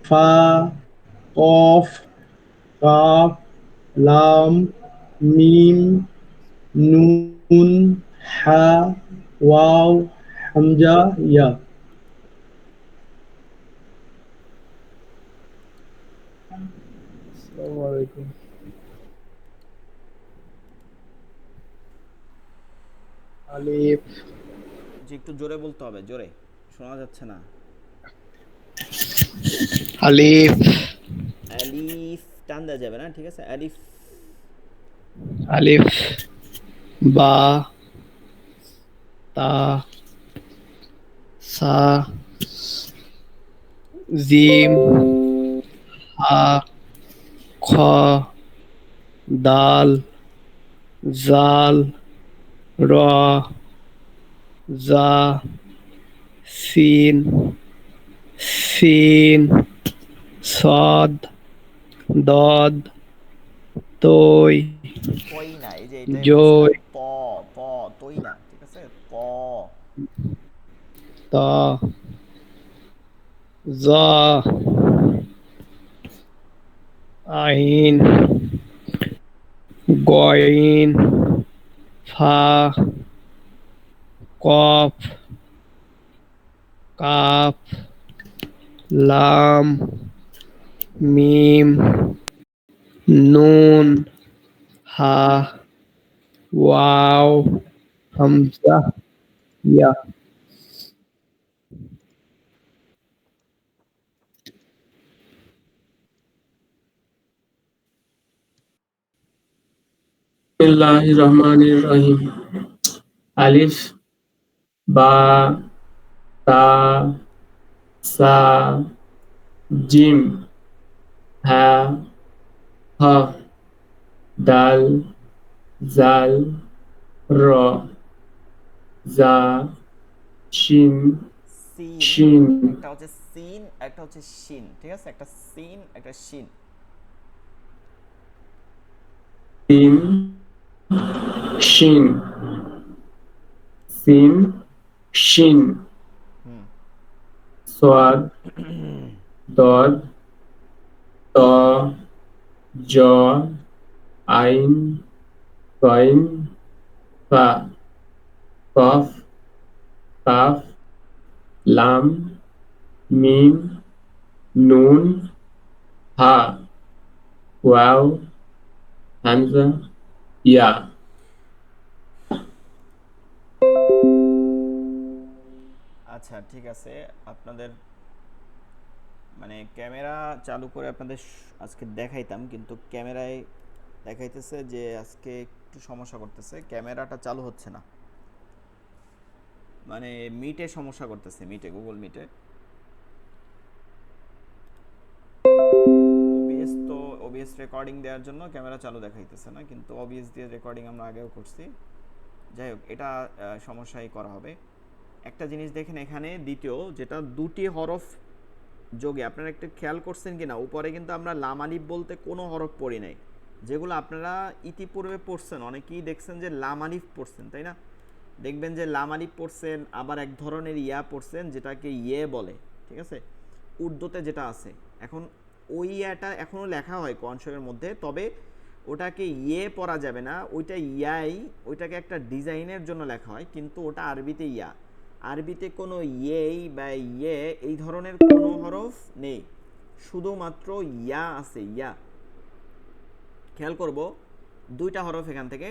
فا, قاف, কাফ, লাম, মিম, নুন, হা, ওয়াও, হামজা, ইয়া। আসসালামু আলাইকুম। আলিফ, জি একটু জোরে বলতে হবে, জোরে শোনা যাচ্ছে না। আলিফ, আলিফ টান দেওয়া যাবে না, ঠিক আছে? আলিফ। আলিফ, বা, তা, সা, জিম, হা, খ, দাল, জাল, র, জা, সিন, শিন, صاد, ضاد, তই, তই না, এই যে এটাই জই, বলছিলাম, ত। ত, তই না, ঠিক আছে? ত। তা, জা, আইন, গইন, ফা, কফ, কাফ, লাম, মিম, নুন, হা, ওয়াও, হামজা, ইয়া। বিসমিল্লাহির রহমানির রহিম। আলিফ, বা, তা, সা, জিম, হা, হ, দাল, জাল, র, জা, শিন, সিন, শিন, একটা হচ্ছে সিন, একটা হচ্ছে শিন, ঠিক আছে? একটা সিন, একটা শিন। সিন, শিন, সিন, শিন, হুম। সোয়াদ, দদ, ত, জ, আইন, গইন, ফা, কফ, কাফ, লাম, মিম, নুন, হা, ওয়াও, হামজা, ইয়া। আচ্ছা ঠিক আছে, আপনাদের মানে ক্যামেরা চালু করে আপনাদের আজকে দেখাইতাম, কিন্তু ক্যামেরায় দেখাইতেছে যে আজকে একটু সমস্যা করতেছে, ক্যামেরাটা চালু হচ্ছে না, মানে মিটে সমস্যা করতেছে, মিটে, গুগল মিটে। ওবিএস তো ওবিএস রেকর্ডিং দেওয়ার জন্য ক্যামেরা চালু দেখাইতেছে না, কিন্তু ওবিএস দিয়ে রেকর্ডিং আমরা আগেও করছি। যাই হোক, এটা সমস্যাই করা হবে। একটা জিনিস দেখেন এখানে, দ্বিতীয় যেটা, দুটি হরফ যোগে আপনারা একটু খেয়াল করছেন কি না, উপরে কিন্তু আমরা লাম আলিফ বলতে কোনো হরফ পড়ি নাই, যেগুলো আপনারা ইতিপূর্বে পড়ছেন, অনেকেই দেখছেন যে লাম আলিফ পড়ছেন, তাই না? দেখবেন যে লাম আলিফ পড়ছেন, আবার এক ধরনের ইয়া পড়ছেন যেটাকে ইয়ে বলে, ঠিক আছে, উর্দুতে যেটা আছে। এখন ওই ইয়াটা এখনও লেখা হয় কোরআন মধ্যে, তবে ওটাকে ইয়ে পড়া যাবে না, ওইটা ইয়াই, ওইটাকে একটা ডিজাইনের জন্য লেখা হয়, কিন্তু ওটা আরবিতে ইয়া। আরবিতে কোনো ইয়েই বা ইয়ে এই ধরনের কোনো হরফ নেই, শুধুমাত্র ইয়া আছে, ইয়া। খেয়াল করব দুইটা হরফ এখান থেকে,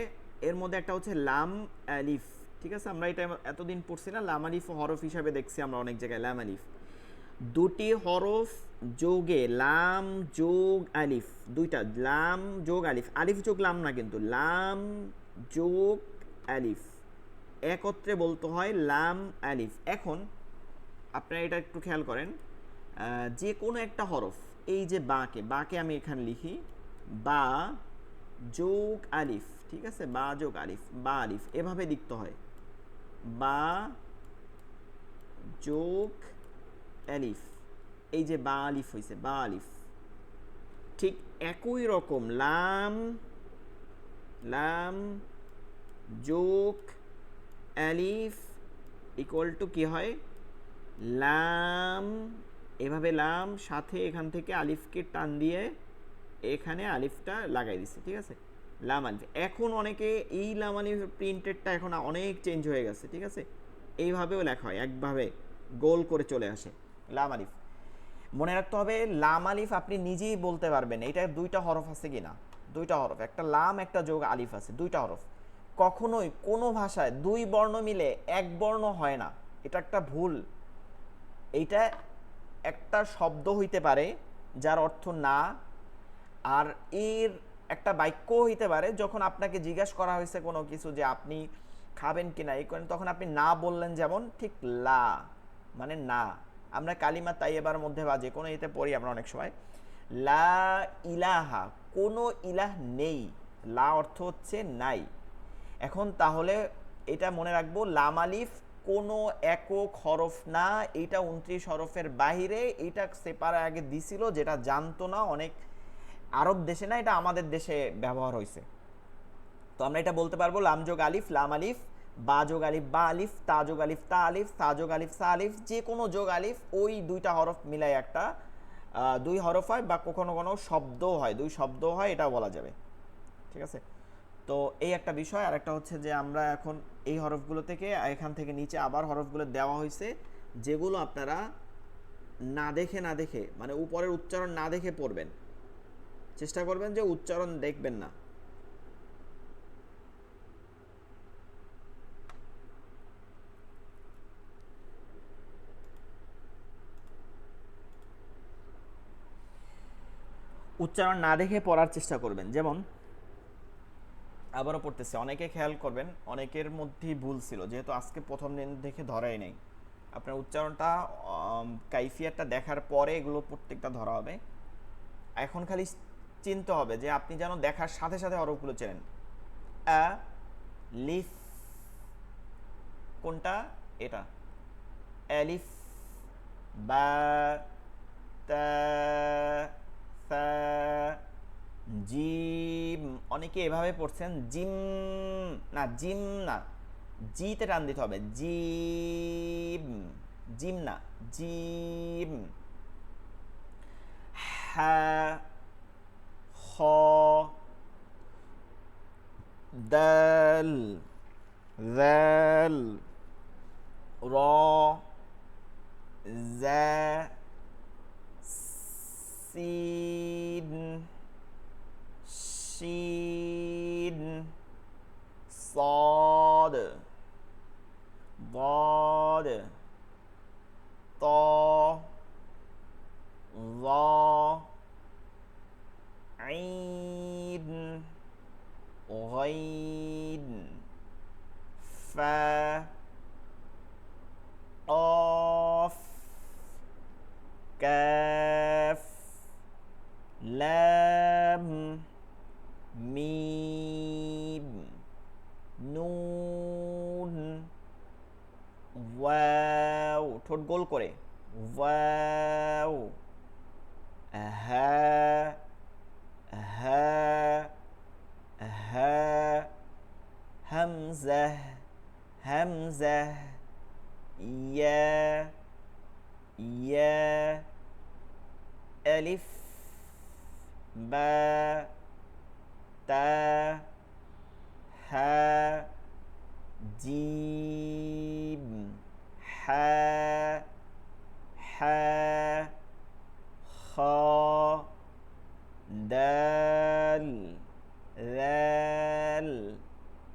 এর মধ্যে একটা হচ্ছে লাম আলিফ, ঠিক আছে, আমরা এটা এতদিন পড়ছি না, লাম আলিফ হরফ হিসাবে দেখছি আমরা অনেক জায়গায়, লাম আলিফ। দুটি হরফ যোগে, লাম যোগ আলিফ, দুইটা, লাম যোগ আলিফ, আলিফ যোগ লাম না কিন্তু, লাম যোগ আলিফ, একত্রে বলতে হয় লাম আলিফ। এখন আপনারা এটা একটু খেয়াল করেন, যে কোনো একটা হরফ, এই যে বাকে আমি এখানে লিখি, বা যোগ আলিফ, ঠিক আছে, বা যোগ আলিফ, বা আলিফ, এভাবে লিখতে হয়, বা যোগ আলিফ, এই যে বা আলিফ হয়েছে, বা আলিফ। ঠিক একই রকম লাম যোগ আলিফ ইকুয়াল টু কি হয়, লাম, এভাবে লাম, সাথে এখান থেকে আলিফকে টান দিয়ে এখানে আলিফটা লাগাই দিচ্ছে, ঠিক আছে, লাম আলিফ। এখন অনেকে এই লাম আলিফ প্রিন্টেডটা এখন অনেক চেঞ্জ হয়ে গেছে, ঠিক আছে, এইভাবেও লেখা হয়, একভাবে গোল করে চলে আসে লাম আলিফ। মনে রাখতে হবে লাম আলিফ আপনি নিজেই বলতে পারবেন এটা দুইটা হরফ আছে কিনা, দুইটা হরফ, একটা লাম একটা যোগ আলিফ আছে, দুইটা হরফ। কখনোই কোনো ভাষায় দুই বর্ণ মিলে এক বর্ণ হয় না, এটা একটা ভুল। এইটা একটা শব্দ হইতে পারে যার অর্থ না, আর এর একটা বাক্য হইতে পারে, যখন আপনাকে জিজ্ঞাসা করা হয়েছে কোনো কিছু যে আপনি খাবেন কিনা, এই করেন, তখন আপনি না বললেন, যেমন ঠিক লা মানে না। আমরা কালিমা তাইয়্যিবার মধ্যে বা যে কোনো এতে পড়ি আমরা অনেক সময়, লা ইলাহা, কোনো ইলাহ নেই, লা অর্থ হচ্ছে নাই। এখন তাহলে এটা মনে রাখবো, লাম আলিফ কোনো একক হরফ না, এইটা 29 হরফের বাহিরে, এইটা সেপারে আগে দিছিল, যেটা জানতো না অনেক আরব দেশে, না এটা আমাদের দেশে ব্যবহার হয়েছে। তো আমরা এটা বলতে পারবো লাম যোগ আলিফ লাম আলিফ, বা যোগ আলিফ বা আলিফ, তা যোগ আলিফ তা আলিফ, সা যোগ আলিফ সা আলিফ, যে কোনো যোগ আলিফ, ওই দুইটা হরফ মিলাই একটা দুই হরফ হয়, বা কখনো কোনো শব্দ হয়, দুই শব্দ হয়, এটা বলা যাবে, ঠিক আছে। তো এই একটা বিষয়। আর একটা হচ্ছে যে আমরা এখন এই হরফগুলো থেকে, এখান থেকে নিচে আবার হরফগুলো দেওয়া হয়েছে, যেগুলো আপনারা না দেখে মানে উপরের উচ্চারণ না দেখে পড়বেন, চেষ্টা করবেন যে উচ্চারণ দেখবেন না। উচ্চারণ না দেখে পড়ার চেষ্টা করবেন। যেমন আবারও পড়তেছে, অনেকে খেয়াল করবেন, অনেকের মধ্যেই ভুল ছিল, যেহেতু আজকে প্রথম দিন দেখে ধরাই নেই, আপনার উচ্চারণটা কাইফিয়াতটা দেখার পরে এগুলো প্রত্যেকটা ধরা হবে। এখন খালি চিনতে হবে যে আপনি যেন দেখার সাথে সাথে হরফগুলো চেনেন। আ লিফ কোনটা, এটা আলিফ, বা তা সা, জিম, অনেকে এভাবে পড়ছেন জিম না, জিম না, জিতে টান দিতে হবে, জিম, জিম না, জিম। হা, খ, দাল, জাল, র, জা, সিন, শিন, صاد ضاد ط ظا عين غين فا قاف كاف لام মিম নুন ওয়াও, ঠোঁট গোল করে, ওয়াও واو ها ها ها همزة همزة يا يا ألف با تا ها جيم حا حا خا دال ذال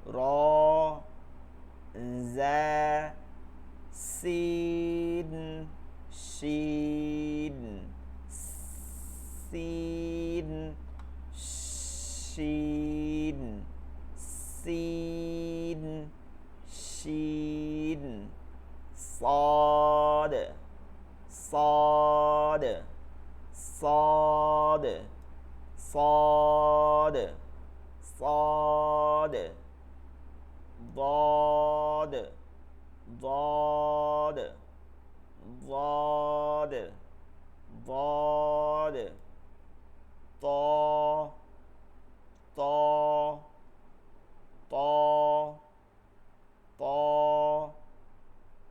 را زا سين شين سين شين سين شين صاد صاد صاد صاد صاد ضاد ضاد ضاد ضاد طا طا طا طا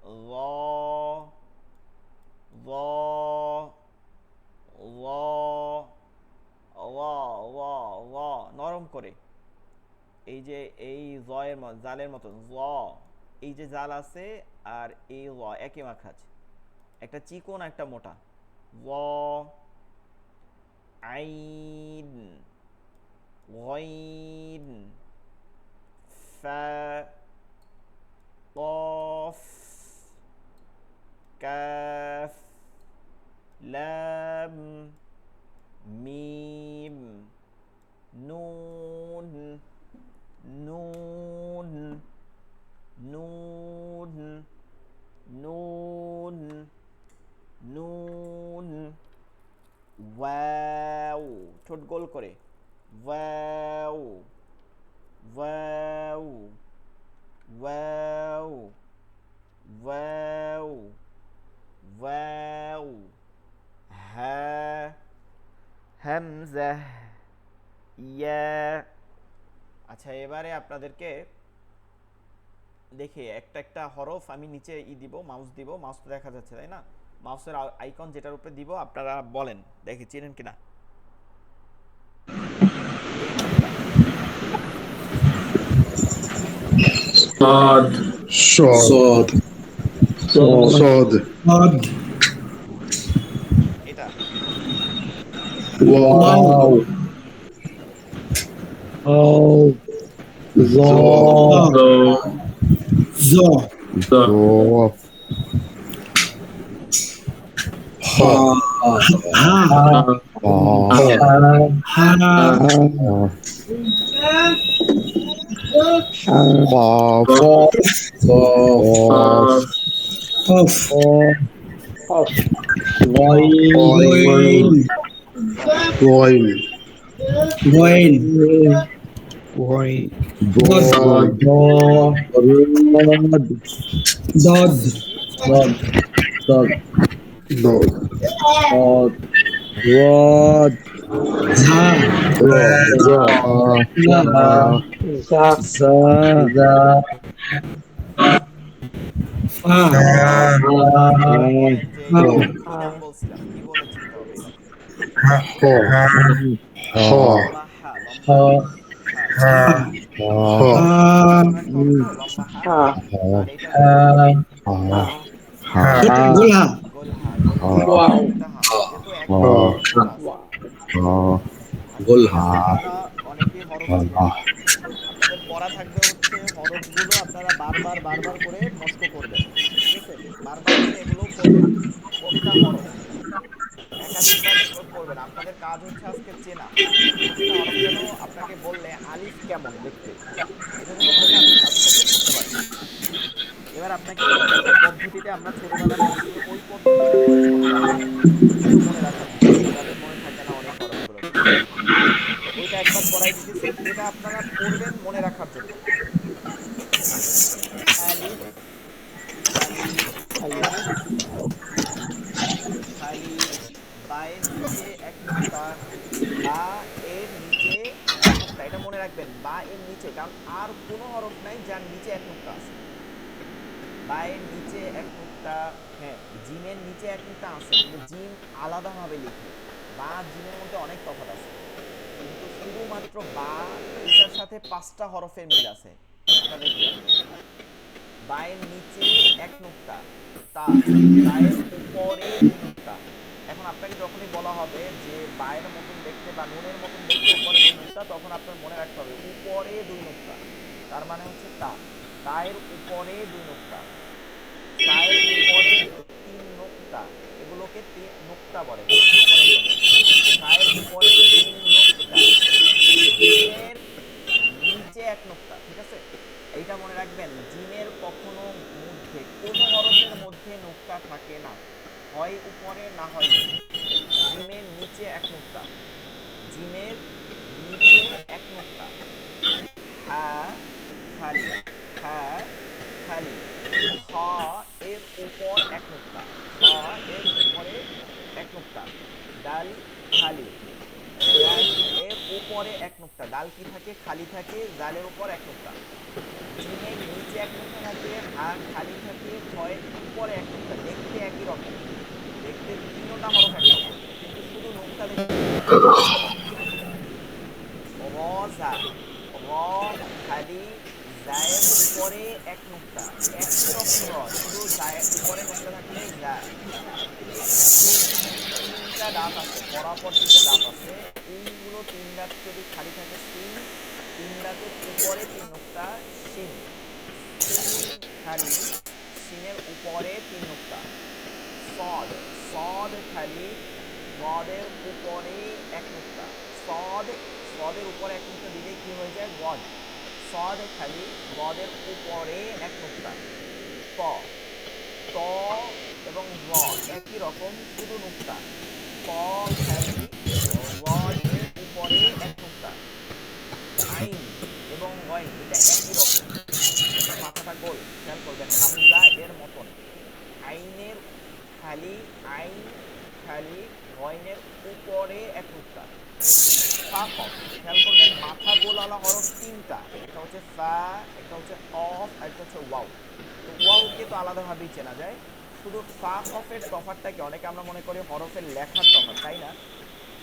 ظا ظا ظا ظا ظا ظা নরম করে এই যে এই জয়ের জালের মতো জ এই যে জাল আছে আর এই জ একই মাখরাজ একটা চিকন একটা মোটা জ আইন গইন ফা قاف كاف لام ميم نون نون نون نون نون واو ঠোঁট গোল করে واو واو واو واو واو ها হামজা ইয়া আচ্ছা এবারে আপনাদেরকে দেখে একটা একটা হরফ আমি নিচে দিব মাউস দিব মাউস তো দেখা যাচ্ছে তাই না মাউসের আইকন যেটার উপরে দিব আপনারা বলেন দেখি চিনেন কিনা صاد صاد صاد صاد এটা واو واو ظا ظا ظا ظا ها ها ها قاف قاف غين غين غين غين غين ضاد ضاد ضاد ضاد ضاد ها لا زا زا فا বলছিলাম কি বলে চিনতে হবে গোলহা অনেকেই হরফ আপনাদের পড়া থাকবে হচ্ছে হরফগুলো আপনারা বারবার বারবার করে মস্ক করবেন ঠিক আছে বারবার করে এগুলো পড়বেন প্রতিটা হরফ একাধিকবার পড়বেন আপনাদের কাজ হচ্ছে আজকে চেনা প্রতিটা হরফ যেন আপনাকে বললে আলিফ কেমন দেখতে এটা যেন বললে আপনি সাথে সাথে পড়তে পারেন এবার আপনাকে একটা পদ্ধতিতে আমরা ছোটবেলা পড়ছি ওই পদ্ধতিতে করে পড়তে হবে একটু মনে রাখার যাদের মনে থাকে না অনেক হরফগুলো ঠিক আছে ওইটা একবার পড়াই দিতেছি এটা আপনারা পড়বেন মনে রাখার জন্য আলিফ আলিফ আলিফ আলিফ বা এর নিচে, কারণ আর কোনো হরফ নাই যার নিচে এক নুক্তা আছে। বা এর নিচে এক নুক্তা, হ্যাঁ জিমের নিচে এক নুক্তা আছে, কিন্তু জিম আলাদাভাবে লিখে, বা জিমের মধ্যে অনেক তফাৎ আছে, কিন্তু শুধুমাত্র বা এটার সাথে 5টা হরফের মিল আছে। এটা দেখবেন, বায়ের নিচে এক নুক্তা, তা তায়ের উপরে দুই নুক্তা। এখন আপনাকে যখনই বলা হবে যে বায়ের মতন দেখতে বা নুনের মতন দেখতে উপরে দুই নুক্তা, তখন আপনার মনে রাখতে হবে উপরে দুই নুক্তা, তার মানে হচ্ছে তা, তায়ের উপরে দুই নুক্তা, তায়ের উপরে 3 নুক্তা, এগুলোকে নুক্তা বলে, উপরের জন্য তায়ের উপরে 3 নুক্তা, জিমের নিচে এক নুক্তা। ঠিক আছে, এইটা মনে রাখবেন, জিমের কখনো মধ্যে কোনো হরফের মধ্যে নুক্তা থাকে না, হয় উপরে না হয় নিচে। জিমের নিচে এক নুক্তা, জিমের নিচে এক নুক্তা। হা খালি, হা খালি। খ এর উপর এক নুক্তা, খ এর উপরে এক নুক্তা। ডাল খালি, রাল এর উপরে এক নুক্তা, ডাল কি থাকে খালি থাকে, জালের উপর এক নুক্তা। জিমের নিচে এক নুক্তা থাকে, হা খালি থাকে, ছয়ের উপরে এক নুক্তা। দেখতে একই রকম, দেখতে তিনটা হরফ একরকম, কিন্তু শুধু নুক্তা দেখতে রজা, র খালি, জায়ের উপরে এক নুক্তা, একই রকম র, শুধু জায়ের উপরে নুক্তা থাকলে যা। সিন 3টা দাঁত আছে, পরাপর 3টা দাঁত আছে, এইগুলো 3 দাঁত যদি খালি থাকে সিন, 3 দাঁতের উপরে 3 নুক্তা, সিন, সিন খালি, সিনের উপরে 3 নুক্তা। সদ, সদ খালি, গদের উপরে এক নুক্তা, সদ, সদের উপরে এক নুক্তা দিলে কি হয়ে যায় গদ, সদ খালি, গদের উপরে এক নুক্তা। ত, ত এবং র একই রকম, শুধু নুক্তা, ত খালি, গদের উপরে এক নুক্তা। আইন এবং গইন এটা একই রকম, এটা মাথাটা গোল, খেয়াল করবেন হামজা এর মতন। আইনের খালি, আইন খালি, গইনের উপরে এক নুক্তা। ফা কফ, খেয়াল করবেন মাথা গোলালা হরফ 3টা, একটা হচ্ছে ফা, একটা হচ্ছে কফ, আর একটা হচ্ছে ওয়াও। তো ওয়াওকে তো আলাদাভাবেই চেনা যায়, শুধু ফা কফের তফাৎটাকে অনেকে আমরা মনে করি হরফের লেখার তফাৎ, তাই না,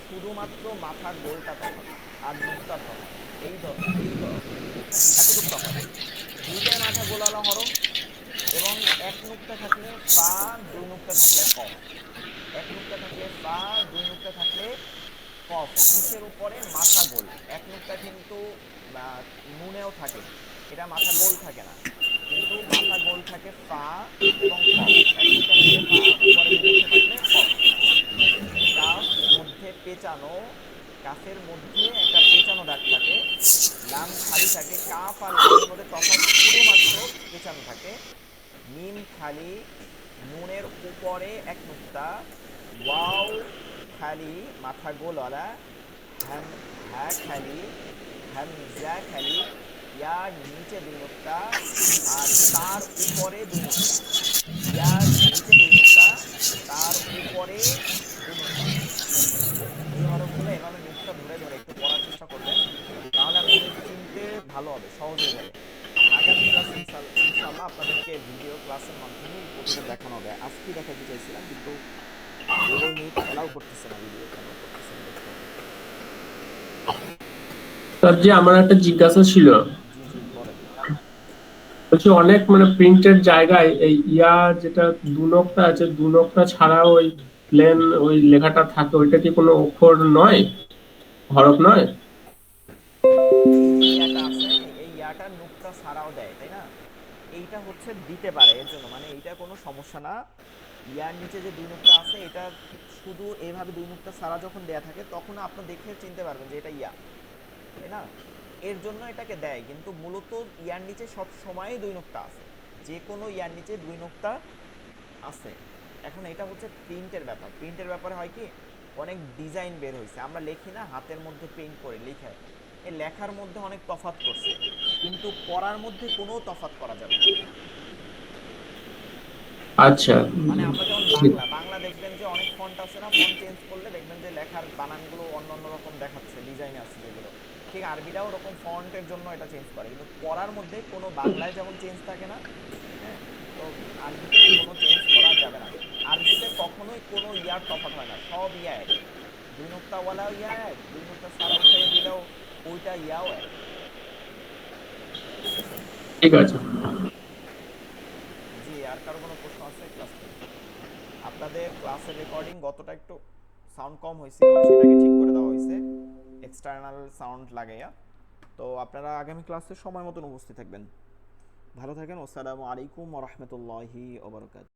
শুধুমাত্র মাথার গোলটা তফাৎ আর নুক্তার তফাৎ, এই এতটুকু তফাৎ। দুইটাই মাথা গোলালা হরফ, এবং এক নুক্তা থাকলে ফা, 2 নুক্তা থাকলে কফ, এক নুক্তা থাকলে ফা, 2 নুক্তা থাকলে কফ। কিসের উপরে? মাথা গোল। এক নুক্তা কিন্তু নুনেও থাকে, এটা মাথা গোল থাকে না, কিন্তু মাথা গোল থাকে ফা এবং কফ। এক নুক্তা থাকলে ফা, উপরে 2 নুক্তা থাকলে কফ। কাফ মধ্যে পেঁচানো, কাফের মধ্যে একটা পেঁচানো দাগ থাকে, লাম খালি থাকে, কাফ আর লামের মধ্যে তফাৎ শুধুমাত্র পেঁচানো থাকে। মিম খালি, নুনের উপরে এক নুক্তা, ওয়াও খালি মাথা গোলওয়ালা, হা খালি, হামজা খালি, ইয়ার নিচে 2 নুক্তা আর তার উপরে 2 নুক্তা, ইয়ার নিচে 2 নুক্তা, তার উপরে 2 নুক্তা। এই হরফগুলো এভাবে নুক্তা ধরে ধরে একটু পড়ার চেষ্টা করবেন, তাহলে আপনাদের চিনতে ভালো হবে, সহজ হয়ে যাবে। আগামী ক্লাসে ইনশাআল্লাহ আপনাদেরকে ভিডিও ক্লাসের মাধ্যমে প্রতিটা দেখানো হবে। আজকে দেখাতে চাইছিলাম, কিন্তু গুগল মিট অ্যালাউ করতেছে না, ভিডিও অ্যালাউ করতেছে না, দেখতে হবে। স্যার জি, আমার একটা জিজ্ঞাসা ছিল। জি জি বলেন। বলছি অনেক মানে প্রিন্টের জায়গায় এই ইয়া যেটা 2 নকশা আছে, 2 নকশা ছাড়া ওই প্লেন ওই লেখাটা থাকে, ওইটা কি কোনো অক্ষর নয়, হরফ নয়? এই যে ইয়াটা আছে, এই ইয়াটা নুক্তা ছাড়াও দেয়, তাই না? এইটা হচ্ছে দিতে পারে, এর জন্য মানে এইটা কোনো সমস্যা না। ইয়ার নিচে যে 2 নুক্তা আছে, এটা শুধু এইভাবে 2 নুক্তা ছাড়া যখন দেয়া থাকে, তখন আপনি দেখে চিনতে পারবেন যে এটা ইয়া, তাই না? এর জন্য এটাকে দেয়, কিন্তু মূলত ইয়ার নিচে সব সময় 2 নুক্তা আছে, যে কোনো ইয়ার নিচে 2 নুক্তা আছে। এখন এটা হচ্ছে প্রিন্টের ব্যাপার। প্রিন্টের ব্যাপারে হয় কি, অনেক ডিজাইন বের হয়েছে, আমরা লিখি না হাতের মধ্যে প্রিন্ট করে লিখে, এই লেখার মধ্যে অনেক তফাৎ করছে, কিন্তু পড়ার মধ্যে কোনো তফাৎ করা যাবে না। আচ্ছা, মানে আমরা যেমন বাংলা দেখবেন যে অনেক ফন্ট আছে না, ফন্ট চেঞ্জ করলে দেখবেন যে লেখার বানানগুলো অন্য অন্য রকম দেখাচ্ছে, ডিজাইন আছে যেগুলো, ঠিক আরবিটাও ওরকম ফন্টের জন্য এটা চেঞ্জ করে, কিন্তু পড়ার মধ্যে কোনো বাংলায় যেমন চেঞ্জ থাকে না, হ্যাঁ, তো আরবিতেও কোনো চেঞ্জ করা যাবে না। আরবিতে কখনোই কোনো ইয়ার তফাৎ হয় না, সব ইয়া এক। 2 নোক্তাওয়ালাও ইয়া এক, 2 নোক্তা সারা উঠাইয়ে দিলেও ওইটা ইয়াও এক। ঠিক আছে। জি, আর কারো কোনো প্রশ্ন আছে ক্লাস? আপনাদের ক্লাসের রেকর্ডিং গতটা একটু সাউন্ড কম হয়েছিল, সেটাকে ঠিক করে দেওয়া হয়েছে এক্সটার্নাল সাউন্ড লাগাইয়া। তো আপনারা আগামী ক্লাসে সময় মতন উপস্থিত থাকবেন। ভালো থাকেন। আসসালামু আলাইকুম ওয়া রাহমাতুল্লাহি ওয়া বারাকাতুহু।